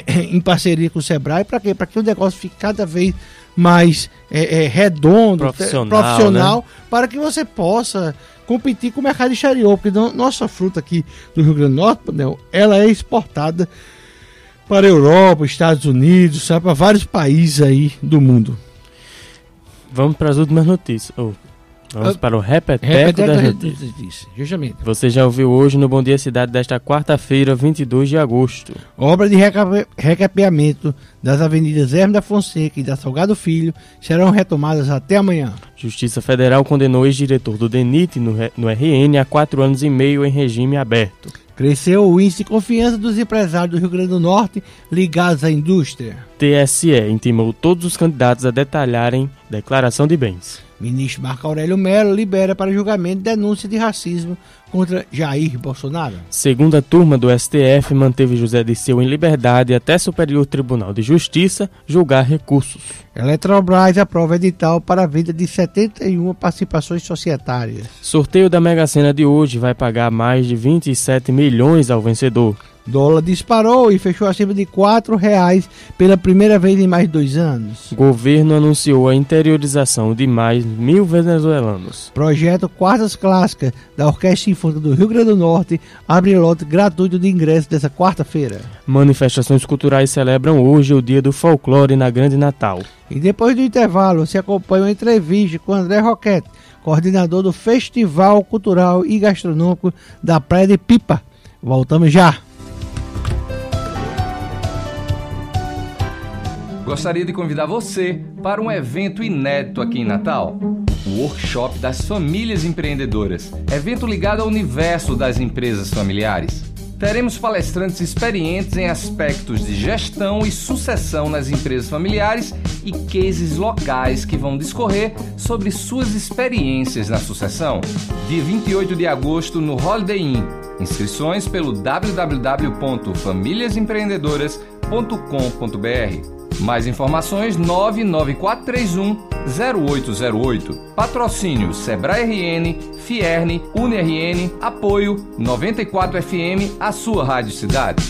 em parceria com o Sebrae. Para quê? Para que o negócio fique cada vez mais redondo, profissional, né? Para que você possa competir com o mercado exterior, porque nossa fruta aqui do Rio Grande do Norte, ela é exportada para a Europa, Estados Unidos, sabe, para vários países aí do mundo. Vamos para as últimas notícias. Vamos para o Repeteco das Notícias. Justamente. Você já ouviu hoje no Bom Dia Cidade desta quarta-feira, 22 de agosto. Obra de recapeamento das avenidas Hermes da Fonseca e da Salgado Filho serão retomadas até amanhã. Justiça Federal condenou o ex-diretor do DENIT no RN a 4 anos e meio em regime aberto. Cresceu o índice de confiança dos empresários do Rio Grande do Norte ligados à indústria. TSE intimou todos os candidatos a detalharem declaração de bens. Ministro Marco Aurélio Mello libera para julgamento denúncia de racismo contra Jair Bolsonaro. Segunda turma do STF manteve José Dirceu em liberdade até Superior Tribunal de Justiça julgar recursos. Eletrobras aprova edital para a venda de 71 participações societárias. Sorteio da Mega Sena de hoje vai pagar mais de 27 milhões ao vencedor. Dólar disparou e fechou acima de R$4 pela primeira vez em mais de 2 anos. Governo anunciou a interiorização de mais 1.000 venezuelanos. Projeto Quartas Clássicas da Orquestra Sinfônica do Rio Grande do Norte abre lote gratuito de ingressos dessa quarta-feira. Manifestações culturais celebram hoje o Dia do Folclore na Grande Natal. E depois do intervalo, você acompanha uma entrevista com André Roquete, coordenador do Festival Cultural e Gastronômico da Praia de Pipa. Voltamos já! Gostaria de convidar você para um evento inédito aqui em Natal. O Workshop das Famílias Empreendedoras. Evento ligado ao universo das empresas familiares. Teremos palestrantes experientes em aspectos de gestão e sucessão nas empresas familiares e cases locais que vão discorrer sobre suas experiências na sucessão. Dia 28 de agosto no Holiday Inn. Inscrições pelo www.familiasempreendedoras.com.br. Mais informações 99431-0808. Patrocínio Sebrae RN, Fierne, UniRN, apoio 94 FM, a sua Rádio Cidade.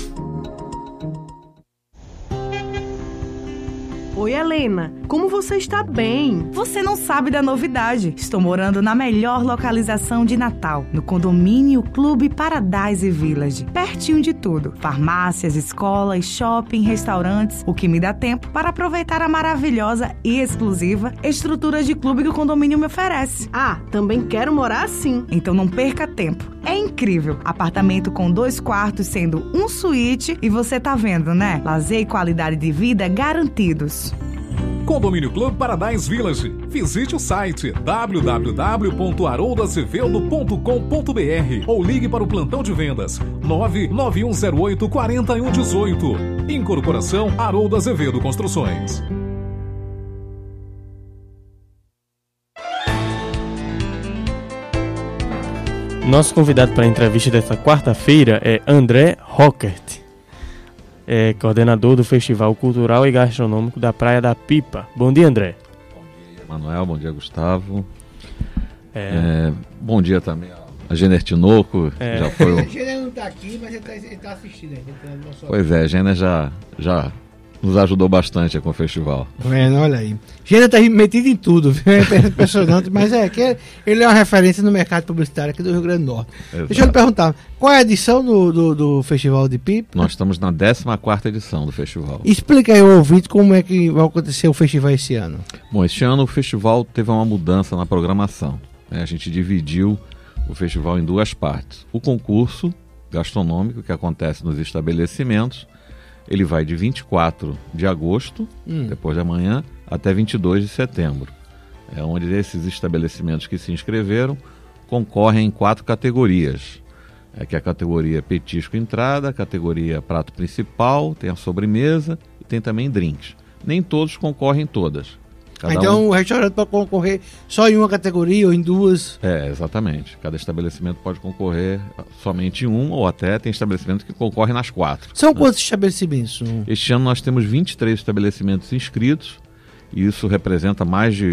Oi, Helena. como você está bem? Você não sabe da novidade. Estou morando na melhor localização de Natal, no condomínio Clube Paradise Village. Pertinho de tudo. Farmácias, escolas, shopping, restaurantes. O que me dá tempo para aproveitar a maravilhosa e exclusiva estrutura de clube que o condomínio me oferece. Ah, também quero morar assim. Então não perca tempo. É incrível. Apartamento com 2 quartos, sendo um suíte. E você tá vendo, né? Lazer e qualidade de vida garantidos. Condomínio Clube Paradise Village. Visite o site www.haroldoazevedo.com.br ou ligue para o plantão de vendas 99108-4118. Incorporação Haroldo Azevedo Construções. Nosso convidado para a entrevista desta quarta-feira é André Rockert, coordenador do Festival Cultural e Gastronômico da Praia da Pipa. Bom dia, André. Bom dia, Manuel. Bom dia, Gustavo. Bom dia também a Gêner Tinoco. Já foi A Gêner não está aqui, mas ele está assistindo ainda. Pois é, a Gêner já nos ajudou bastante com o festival. Olha aí. Gêner está metido em tudo, viu? É impressionante, mas que ele é uma referência no mercado publicitário aqui do Rio Grande do Norte. Exato. Deixa eu lhe perguntar, qual é a edição do Festival de Pipa? Nós estamos na 14ª edição do festival. Explica aí ao ouvinte como é que vai acontecer o festival esse ano. Bom, este ano o festival teve uma mudança na programação. A gente dividiu o festival em 2 partes. O concurso gastronômico, que acontece nos estabelecimentos, ele vai de 24 de agosto, depois de amanhã, até 22 de setembro. É onde esses estabelecimentos que se inscreveram concorrem em 4 categorias. Que é a categoria petisco entrada, a categoria prato principal, tem a sobremesa e tem também drinks. Nem todos concorrem em todas. Então o restaurante pode concorrer só em uma categoria ou em 2? Exatamente. Cada estabelecimento pode concorrer somente em um, ou até tem estabelecimentos que concorrem nas 4. São quantos estabelecimentos? Este ano nós temos 23 estabelecimentos inscritos, e isso representa mais de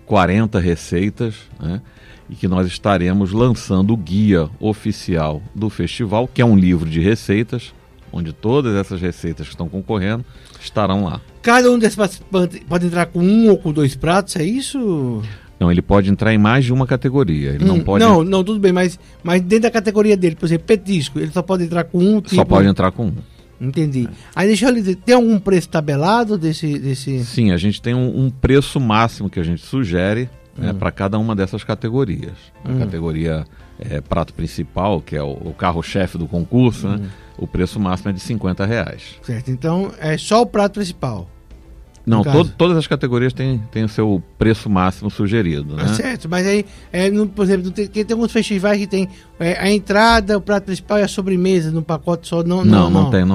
40 receitas, né? E que nós estaremos lançando o guia oficial do festival, que é um livro de receitas, onde todas essas receitas que estão concorrendo estarão lá. Cada um desses participantes pode entrar com 1 ou com 2 pratos, é isso? Não, ele pode entrar em mais de uma categoria. Ele não pode... Não, tudo bem, mas dentro da categoria dele, por exemplo, petisco, ele só pode entrar com um tipo... Só pode entrar com 1. Entendi. Aí deixa eu lhe dizer, tem algum preço tabelado desse... Sim, a gente tem um preço máximo que a gente sugere para cada uma dessas categorias. A categoria prato principal, que é o carro-chefe do concurso, né? O preço máximo é de R$50. Certo, então é só o prato principal. Não, todas as categorias têm o seu preço máximo sugerido, né? Certo, mas aí, por exemplo, tem alguns festivais que tem a entrada, o prato principal e a sobremesa no pacote só. Não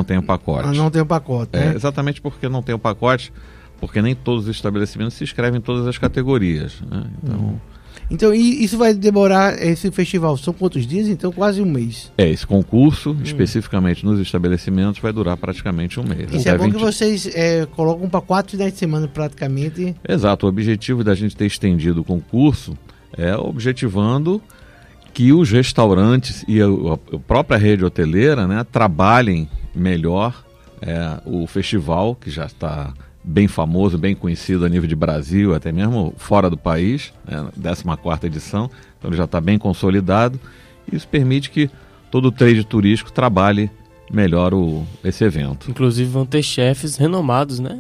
tem o pacote. Não tem o pacote, né? Exatamente porque não tem o pacote, porque nem todos os estabelecimentos se inscrevem em todas as categorias, né? Então, isso vai demorar, esse festival, são quantos dias? Então, quase um mês. Esse concurso, especificamente nos estabelecimentos, vai durar praticamente um mês. Isso é bom que vocês colocam para 4 finais de semana, praticamente. Exato, o objetivo da gente ter estendido o concurso é objetivando que os restaurantes e a própria rede hoteleira, né, trabalhem melhor o festival, que já está bem famoso, bem conhecido a nível de Brasil, até mesmo fora do país, 14ª edição, então ele já está bem consolidado. Isso permite que todo o trade turístico trabalhe melhor esse evento. Inclusive vão ter chefes renomados, né?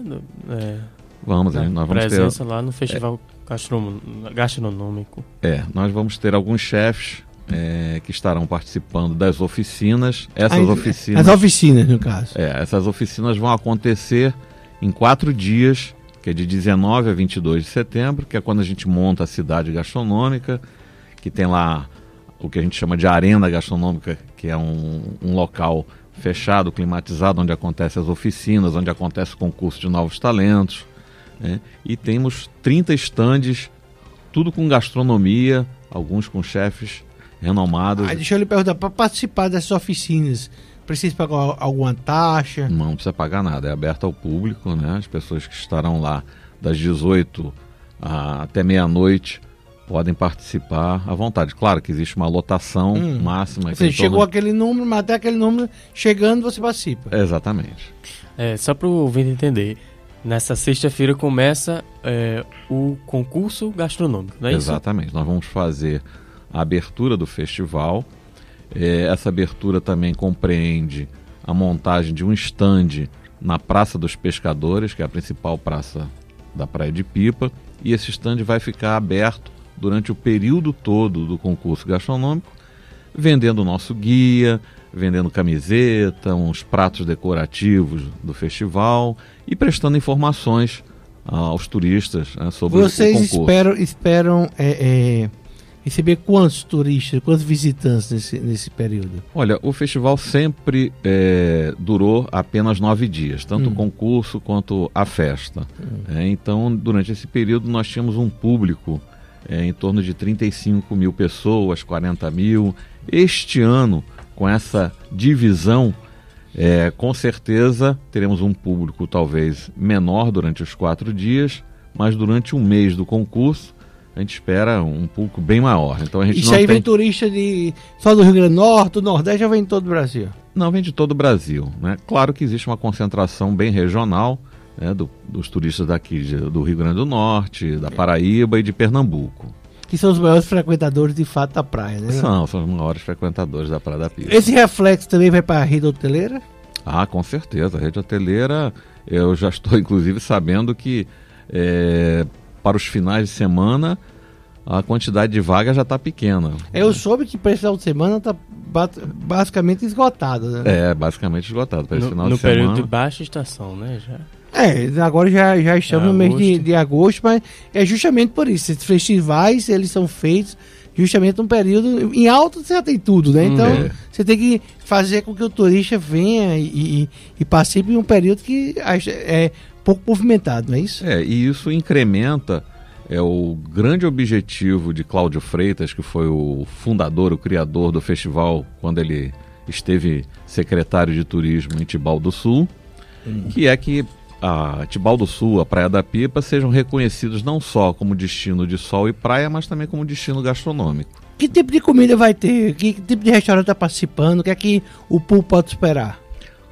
Nós vamos presença lá no festival gastronômico. Nós vamos ter alguns chefes que estarão participando das oficinas. As oficinas, no caso. Essas oficinas vão acontecer em 4 dias, que é de 19 a 22 de setembro, que é quando a gente monta a cidade gastronômica, que tem lá o que a gente chama de arena gastronômica, que é um local fechado, climatizado, onde acontecem as oficinas, onde acontece o concurso de novos talentos, né? E temos 30 estandes, tudo com gastronomia, alguns com chefes renomados. Deixa eu lhe perguntar, para participar dessas oficinas, precisa pagar alguma taxa? Não precisa pagar nada, é aberto ao público, né? As pessoas que estarão lá das 18 até meia-noite podem participar à vontade. Claro que existe uma lotação máxima. Você chegou aquele número, mas até aquele número chegando você participa. Exatamente. Só para o ouvinte entender, Nessa sexta-feira começa o concurso gastronômico, não é isso? Exatamente. Nós vamos fazer a abertura do festival. Essa abertura também compreende a montagem de um estande na Praça dos Pescadores, que é a principal praça da Praia de Pipa, e esse estande vai ficar aberto durante o período todo do concurso gastronômico, vendendo o nosso guia, vendendo camiseta, uns pratos decorativos do festival e prestando informações aos turistas, né, sobre o concurso. Vocês esperam receber quantos turistas, quantos visitantes nesse período? Olha, o festival sempre durou apenas 9 dias, tanto o concurso quanto a festa. Então, durante esse período, nós tínhamos um público em torno de 35 mil pessoas, 40 mil. Este ano, com essa divisão, com certeza teremos um público talvez menor durante os 4 dias, mas durante um mês do concurso, a gente espera um público bem maior. Então, a gente Isso aí vem turista só do Rio Grande do Norte, do Nordeste, ou vem de todo o Brasil? Não, vem de todo o Brasil, né? Claro que existe uma concentração bem regional, né, dos turistas daqui do Rio Grande do Norte, da Paraíba e de Pernambuco. Que são os maiores frequentadores de fato da praia, né? São os maiores frequentadores da Praia da Pipa. Esse reflexo também vai para a rede hoteleira? Ah, com certeza. A rede hoteleira, eu já estou inclusive sabendo que para os finais de semana a quantidade de vagas já está pequena. Eu soube que para esse final de semana está basicamente esgotado, né? Basicamente esgotado. Para esse final de no semana. período de baixa estação, né? Agora já estamos no mês de agosto, mas é justamente por isso. Esses festivais, eles são feitos justamente num período... Em alto você já tem tudo, né? Então, você tem que fazer com que o turista venha e participe em um período que é pouco movimentado, não é isso? E isso incrementa o grande objetivo de Cláudio Freitas, que foi o fundador, o criador do festival, quando ele esteve secretário de turismo em Tibau do Sul, que é que a Tibau do Sul, a Praia da Pipa, sejam reconhecidos não só como destino de sol e praia, mas também como destino gastronômico. Que tipo de comida vai ter? Que tipo de restaurante está participando? O que é que o público pode esperar?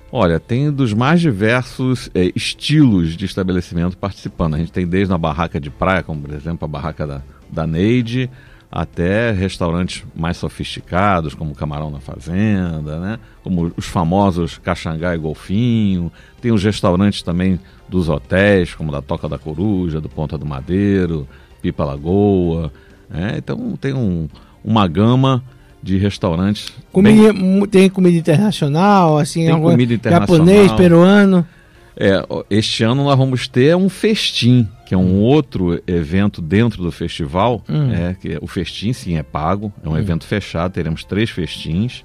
Olha, tem dos mais diversos estilos de estabelecimento participando. A gente tem desde a barraca de praia, como por exemplo a barraca da Neide, até restaurantes mais sofisticados, como Camarão na Fazenda, né? Como os famosos Caxangá e Golfinho. Tem os restaurantes também dos hotéis, como da Toca da Coruja, do Ponta do Madeiro, Pipa Lagoa. Então tem uma gama de restaurantes. Tem comida internacional, assim, tem comida internacional, japonês, peruano. Este ano nós vamos ter um festim, que é um outro evento dentro do festival. Que o festim, sim, é pago, é um evento fechado, teremos 3 festins.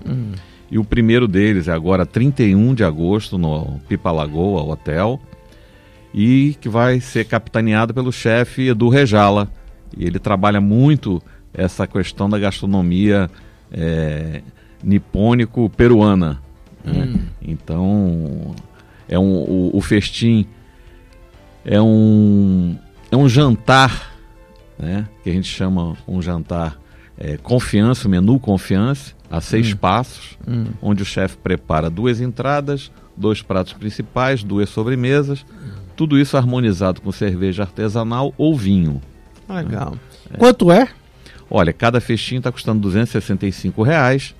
E o primeiro deles é agora 31 de agosto no Pipa Lagoa Hotel, e que vai ser capitaneado pelo chefe Edu Rejala. E ele trabalha muito essa questão da gastronomia nipônico-peruana. Então, o festim é um jantar, né, que a gente chama um jantar confiança, menu confiança, a 6 passos, onde o chefe prepara 2 entradas, 2 pratos principais, 2 sobremesas, tudo isso harmonizado com cerveja artesanal ou vinho. Legal. Quanto é? Olha, cada festinho está custando R$265.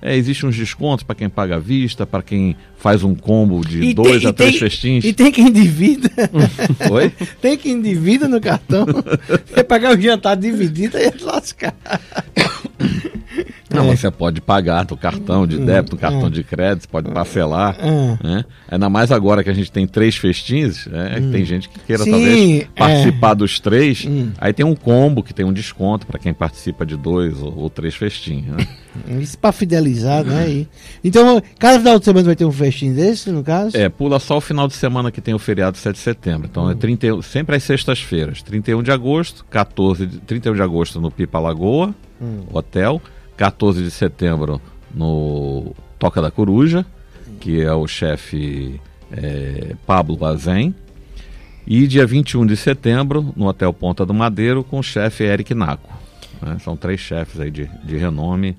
Existem uns descontos para quem paga à vista, para quem faz um combo de 2 a 3 festins. E tem quem divida. Oi? Tem quem divida no cartão. Você pagar o jantar dividido e lascar. Não, você pode pagar no cartão de débito, no cartão de crédito, pode parcelar. Né? Ainda mais agora que a gente tem 3 festins, tem gente que queira talvez participar dos 3. Aí tem um combo que tem um desconto para quem participa de 2 ou 3 festins. Né? Isso para fidelizar, né? Então, cada final de semana vai ter um festim desse, no caso? Pula só o final de semana que tem o feriado 7 de setembro. Então é 31, sempre às sextas-feiras. 31 de agosto, 31 de agosto no Pipa Lagoa, hotel. 14 de setembro no Toca da Coruja, que é o chefe Pablo Azen. E dia 21 de setembro no Hotel Ponta do Madeiro com o chefe Eric Naco. São 3 chefes aí de renome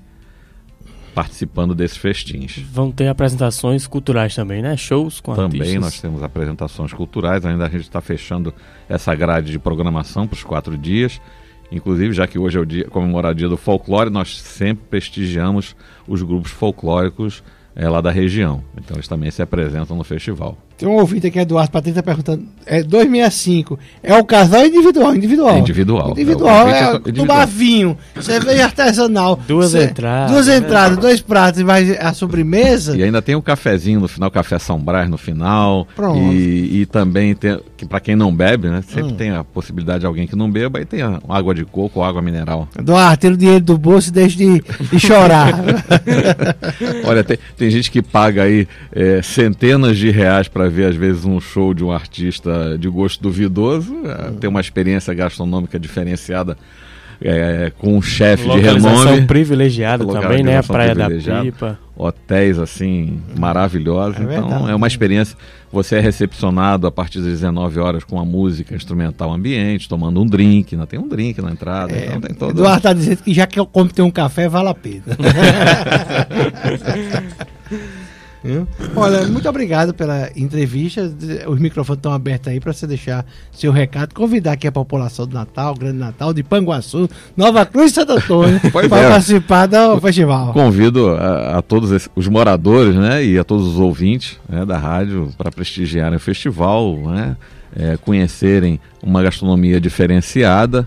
participando desses festins. Vão ter apresentações culturais também, né? Shows com artistas. Também nós temos apresentações culturais, ainda a gente está fechando essa grade de programação para os 4 dias. Inclusive, já que hoje é o dia, comemorar o dia do folclore, nós sempre prestigiamos os grupos folclóricos lá da região. Então eles também se apresentam no festival. Tem um ouvinte aqui, Eduardo Patrícia, está perguntando, 265, é o casal individual? Individual. Individual. Tomar vinho, cerveja artesanal. Duas entradas, 2 pratos e vai a sobremesa. E ainda tem um cafezinho no final, café São Brás no final. Pronto. E também tem, que para quem não bebe, né? Sempre tem a possibilidade de alguém que não beba, e tem a água de coco ou água mineral. Eduardo, tira o dinheiro do bolso e deixa de chorar. Olha, tem gente que paga aí centenas de reais para ver, às vezes, um show de um artista de gosto duvidoso, ter uma experiência gastronômica diferenciada com um chefe de renome. Localização privilegiada também, né? A Praia da Pipa. Hotéis, assim, maravilhosos. Então, é uma experiência. Você é recepcionado a partir das 19 horas com a música instrumental ambiente, tomando um drink. Tem um drink na entrada. Então tem todo... Eduardo está dizendo que já que eu compro ter um café, vale a pena. Olha, muito obrigado pela entrevista. Os microfones estão abertos aí para você deixar seu recado, convidar aqui a população do Natal, Grande Natal, de Panguaçu, Nova Cruz e Santo Antônio para participar do festival. Convido a todos os moradores, né, e a todos os ouvintes, né, da rádio para prestigiarem o festival, né, conhecerem uma gastronomia diferenciada.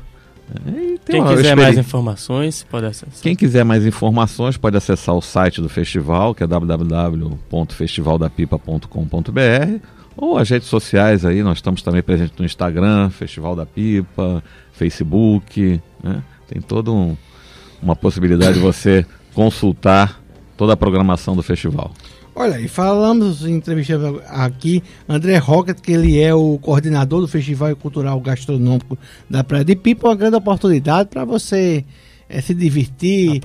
Quem quiser mais informações pode acessar. Quem quiser mais informações pode acessar o site do festival, que é www.festivaldapipa.com.br, ou as redes sociais aí. Nós estamos também presentes no Instagram, Festival da Pipa, Facebook, né? Tem toda uma possibilidade de você consultar toda a programação do festival. Olha, e falamos, entrevistamos aqui André Rocket, que ele é o coordenador do Festival Cultural Gastronômico da Praia de Pipa. Uma grande oportunidade para você se divertir,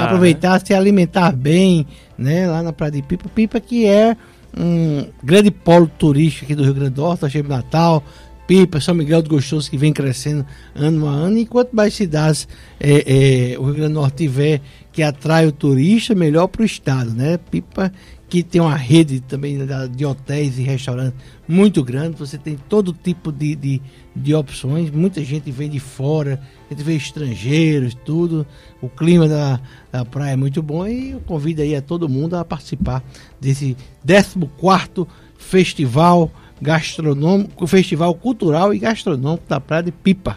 aproveitar, se alimentar bem, né, lá na Praia de Pipa. Pipa, que é um grande polo turístico aqui do Rio Grande do Norte, cheio de Natal. Pipa, São Miguel do Gostoso, que vem crescendo ano a ano. E quanto mais cidades o Rio Grande do Norte tiver que atrai o turista, melhor para o estado, né? Pipa, que tem uma rede também de hotéis e restaurantes muito grande. Você tem todo tipo de opções. Muita gente vem de fora, a gente vê estrangeiros, tudo. O clima da praia é muito bom, e eu convido aí a todo mundo a participar desse 14º Festival Gastronômico, Festival Cultural e Gastronômico da Praia de Pipa.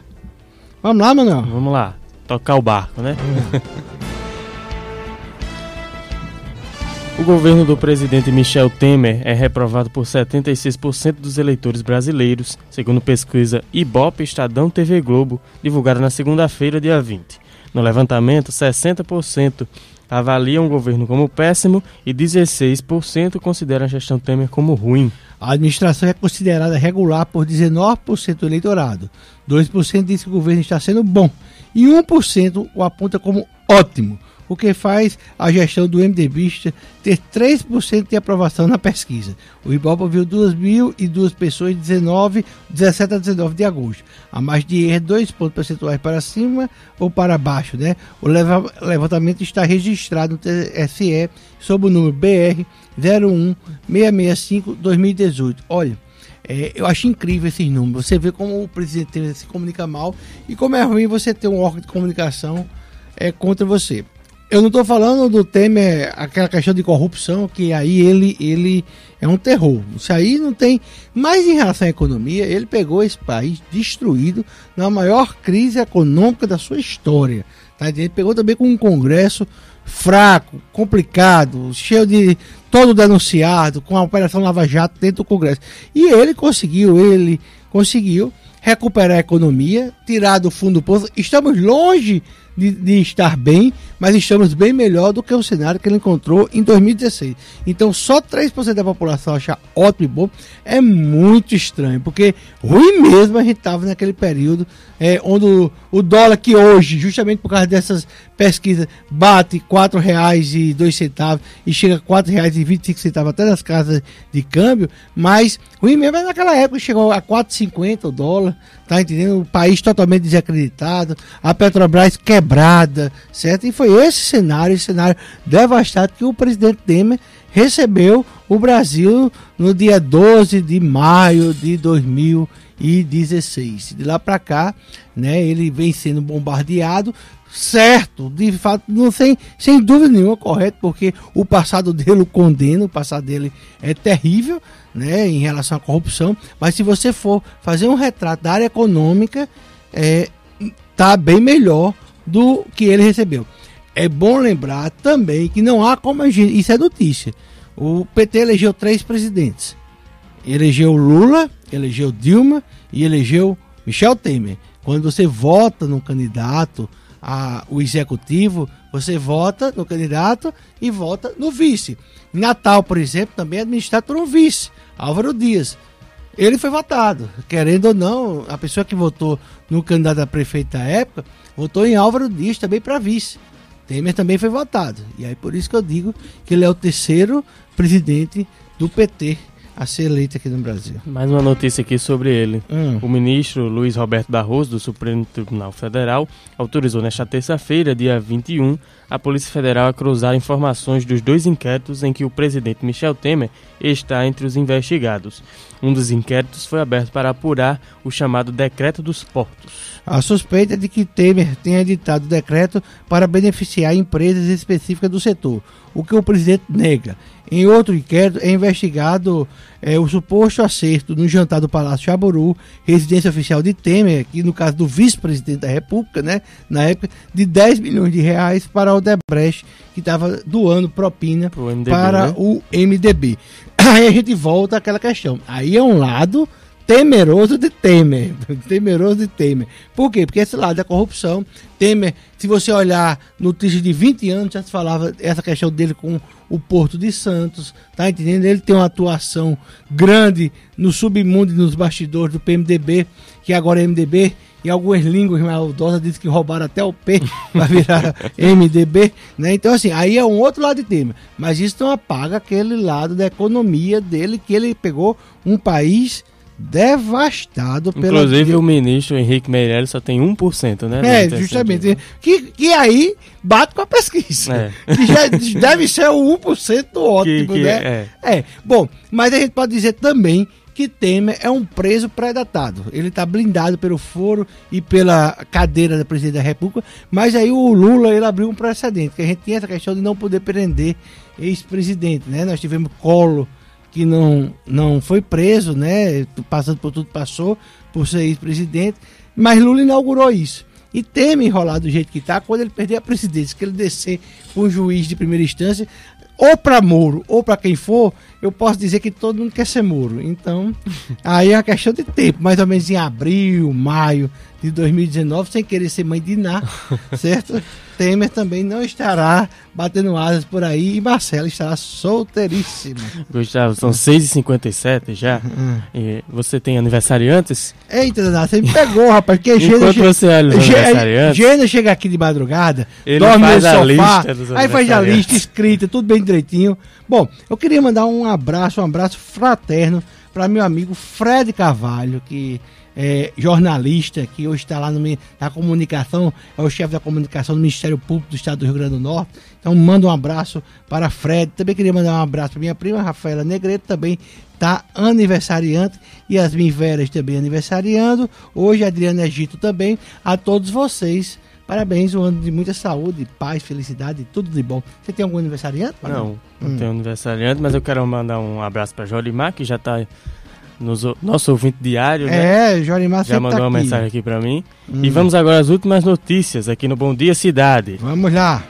Vamos lá, Manuel? Vamos lá, tocar o barco, né? O governo do presidente Michel Temer é reprovado por 76% dos eleitores brasileiros, segundo pesquisa Ibope Estadão TV Globo, divulgada na segunda-feira, dia 20. No levantamento, 60% avaliam o governo como péssimo e 16% consideram a gestão Temer como ruim. A administração é considerada regular por 19% do eleitorado. 2% diz que o governo está sendo bom e 1% o aponta como ótimo, o que faz a gestão do MDBista ter 3% de aprovação na pesquisa. O Ibope viu 2.002 pessoas de 17 a 19 de agosto. A margem de erro é 2 pontos percentuais para cima ou para baixo, né? O levantamento está registrado no TSE sob o número BR 01665-2018. Olha, eu acho incrível esses números. Você vê como o presidente se comunica mal e como é ruim você ter um órgão de comunicação contra você. Eu não estou falando do Temer, aquela questão de corrupção, que aí ele é um terror. Isso aí não tem. Mas em relação à economia, ele pegou esse país destruído na maior crise econômica da sua história. Tá? Ele pegou também com um Congresso fraco, complicado, cheio de todo denunciado, com a Operação Lava Jato dentro do Congresso. E ele conseguiu recuperar a economia, tirar do fundo do poço. Estamos longe de estar bem, mas estamos bem melhor do que o cenário que ele encontrou em 2016. Então, só 3% da população achar ótimo e bom é muito estranho, porque ruim mesmo a gente estava naquele período onde o dólar, que hoje, justamente por causa dessas pesquisas, bate R$4,02 e chega a R$4,25 até nas casas de câmbio, mas ruim mesmo é naquela época, chegou a R$4,50 o dólar, tá entendendo? O país totalmente desacreditado, a Petrobras quebrada, certo? E foi esse cenário devastado que o presidente Temer recebeu o Brasil no dia 12 de maio de 2016. De lá para cá, né, ele vem sendo bombardeado, certo, de fato, não sem dúvida nenhuma, correto, porque o passado dele o condena, o passado dele é terrível, né, em relação à corrupção, mas se você for fazer um retrato da área econômica, tá bem melhor do que ele recebeu. É bom lembrar também que não há como isso é notícia. O PT elegeu 3 presidentes. Elegeu Lula, elegeu Dilma e elegeu Michel Temer. Quando você vota num candidato o executivo, você vota no candidato e vota no vice. Em Natal, por exemplo, também é administrado por um vice, Álvaro Dias. Ele foi votado, querendo ou não, a pessoa que votou no candidato a prefeito da época, votou em Álvaro Dias também para vice. Temer também foi votado. E aí por isso que eu digo que ele é o 3º presidente do PT a ser eleito aqui no Brasil. Mais uma notícia aqui sobre ele. O ministro Luiz Roberto Barroso, do Supremo Tribunal Federal, autorizou nesta terça-feira, dia 21, a Polícia Federal a cruzar informações dos 2 inquéritos em que o presidente Michel Temer está entre os investigados. Um dos inquéritos foi aberto para apurar o chamado Decreto dos Portos. A suspeita é de que Temer tenha editado o decreto para beneficiar empresas específicas do setor, o que o presidente nega. Em outro inquérito, é investigado o suposto acerto no jantar do Palácio Jaburu, residência oficial de Temer, aqui no caso do vice-presidente da República, né, na época, de 10 milhões de reais para o Odebrecht, que estava doando propina para o MDB. Aí a gente volta àquela questão. Aí é um lado temeroso de Temer. Por quê? Porque esse lado da corrupção, Temer, se você olhar notícias de 20 anos, já se falava essa questão dele com o Porto de Santos, tá entendendo? Ele tem uma atuação grande no submundo e nos bastidores do PMDB, que agora é MDB, e algumas línguas maldosas dizem que roubaram até o P para virar MDB, né? Então assim, aí é um outro lado de Temer, mas isso não apaga aquele lado da economia dele, que ele pegou um país devastado pela... Inclusive o ministro Henrique Meirelles só tem 1%, né? Justamente. Que aí bate com a pesquisa. Que já deve ser o 1% ótimo, né? Bom, mas a gente pode dizer também que Temer é um preso pré-datado. Ele está blindado pelo foro e pela cadeira da presidente da República, mas aí o Lula ele abriu um precedente, que a gente tinha essa questão de não poder prender ex-presidente, né? Nós tivemos Collor, que não foi preso, né? Passando por tudo, passou por ser ex-presidente, mas Lula inaugurou isso. E Temer enrolar do jeito que está, quando ele perder a presidência, que ele descer para um juiz de primeira instância, ou para Moro, ou para quem for, eu posso dizer que todo mundo quer ser Moro. Então, aí é uma questão de tempo, mais ou menos em abril, maio de 2019, sem querer ser mãe de Ná, certo? Temer também não estará batendo asas por aí e Marcela estará solteiríssima. Gustavo, são 6h57 já. E você tem aniversariantes? Eita, Daná, você me pegou, rapaz. Porque Gênero chega aqui de madrugada, ele dorme faz no a sofá, lista dos aí faz a lista escrita, tudo bem direitinho. Bom, eu queria mandar um abraço fraterno para meu amigo Fred Carvalho, que é jornalista, que hoje está lá na comunicação, é o chefe da comunicação do Ministério Público do Estado do Rio Grande do Norte. Então manda um abraço para Fred. Também queria mandar um abraço para minha prima Rafaela Negreto, também está aniversariante, Yasmin Veras também aniversariando, hoje Adriana Egito também. A todos vocês, parabéns, um ano de muita saúde, paz, felicidade, tudo de bom. Você tem algum aniversariante? Não tenho aniversariante, mas eu quero mandar um abraço para Jolimar, que já está nosso ouvinte diário, né? Jorimar já mandou uma mensagem aqui pra mim. E vamos agora às últimas notícias aqui no Bom Dia Cidade. Vamos lá.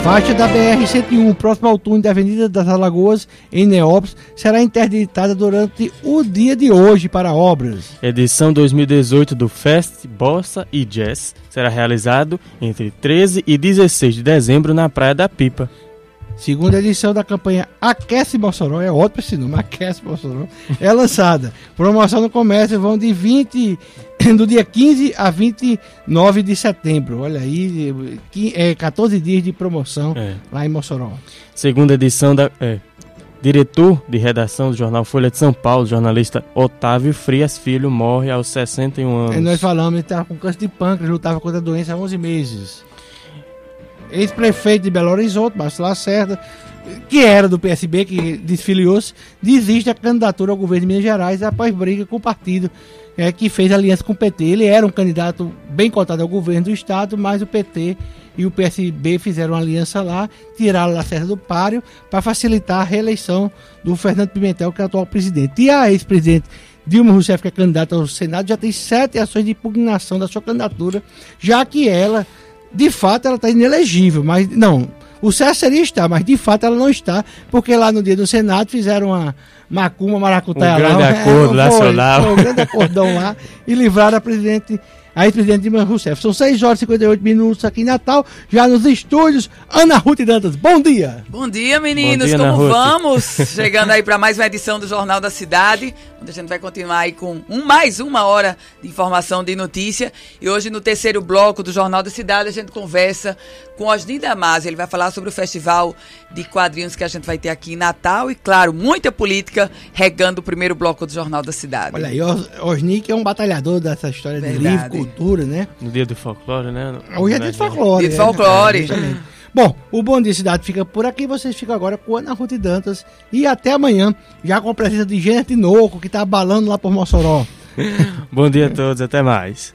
Faixa da BR-101, próximo ao túnel da Avenida das Alagoas, em Neópolis, será interditada durante o dia de hoje para obras. Edição 2018 do Fest Bossa e Jazz será realizado entre 13 e 16 de dezembro na Praia da Pipa. Segunda edição da campanha Aquece Mossoró, é ótimo esse nome, Aquece Mossoró, é lançada. Promoção no comércio vão do dia 15 a 29 de setembro. Olha aí, 14 dias de promoção lá em Mossoró. Segunda edição da... Diretor de redação do jornal Folha de São Paulo, jornalista Otávio Frias Filho, morre aos 61 anos. Nós falamos, ele estava com câncer de pâncreas, lutava contra a doença há 11 meses. ex-prefeito de Belo Horizonte, Márcio Lacerda, que era do PSB, que desfiliou-se, desiste da candidatura ao governo de Minas Gerais após briga com o partido que fez aliança com o PT. Ele era um candidato bem cotado ao governo do estado, mas o PT e o PSB fizeram uma aliança lá, tiraram Lacerda do páreo para facilitar a reeleição do Fernando Pimentel, que é o atual presidente. E a ex-presidente Dilma Rousseff, que é candidata ao Senado, já tem 7 ações de impugnação da sua candidatura, já que ela, de fato, ela está inelegível, mas não... O certo seria estar, mas de fato ela não está, porque lá no dia do Senado fizeram uma macumba, maracutaia lá. Um grande acordo nacional. Foi um grande acordão lá e livraram a ex-presidente Dilma Rousseff. São 6 horas e 58 minutos aqui em Natal, já nos estúdios. Ana Ruth Dantas, bom dia! Bom dia, meninos, bom dia, como vamos? Chegando aí para mais uma edição do Jornal da Cidade, onde a gente vai continuar aí com mais uma hora de informação, de notícia. E hoje, no terceiro bloco do Jornal da Cidade, a gente conversa com Osni Damasio. Ele vai falar sobre o festival de quadrinhos que a gente vai ter aqui em Natal e, claro, muita política regando o primeiro bloco do Jornal da Cidade. Olha aí, Osni, que é um batalhador dessa história de livro, cultura, né? No dia do folclore, né? Hoje é dia de folclore. Dia de folclore. Bom, o Bom Dia Cidade fica por aqui, vocês ficam agora com Ana Ruth Dantas e até amanhã, já com a presença de Gênesis Tinoco, que tá abalando lá por Mossoró. Bom dia a todos, até mais.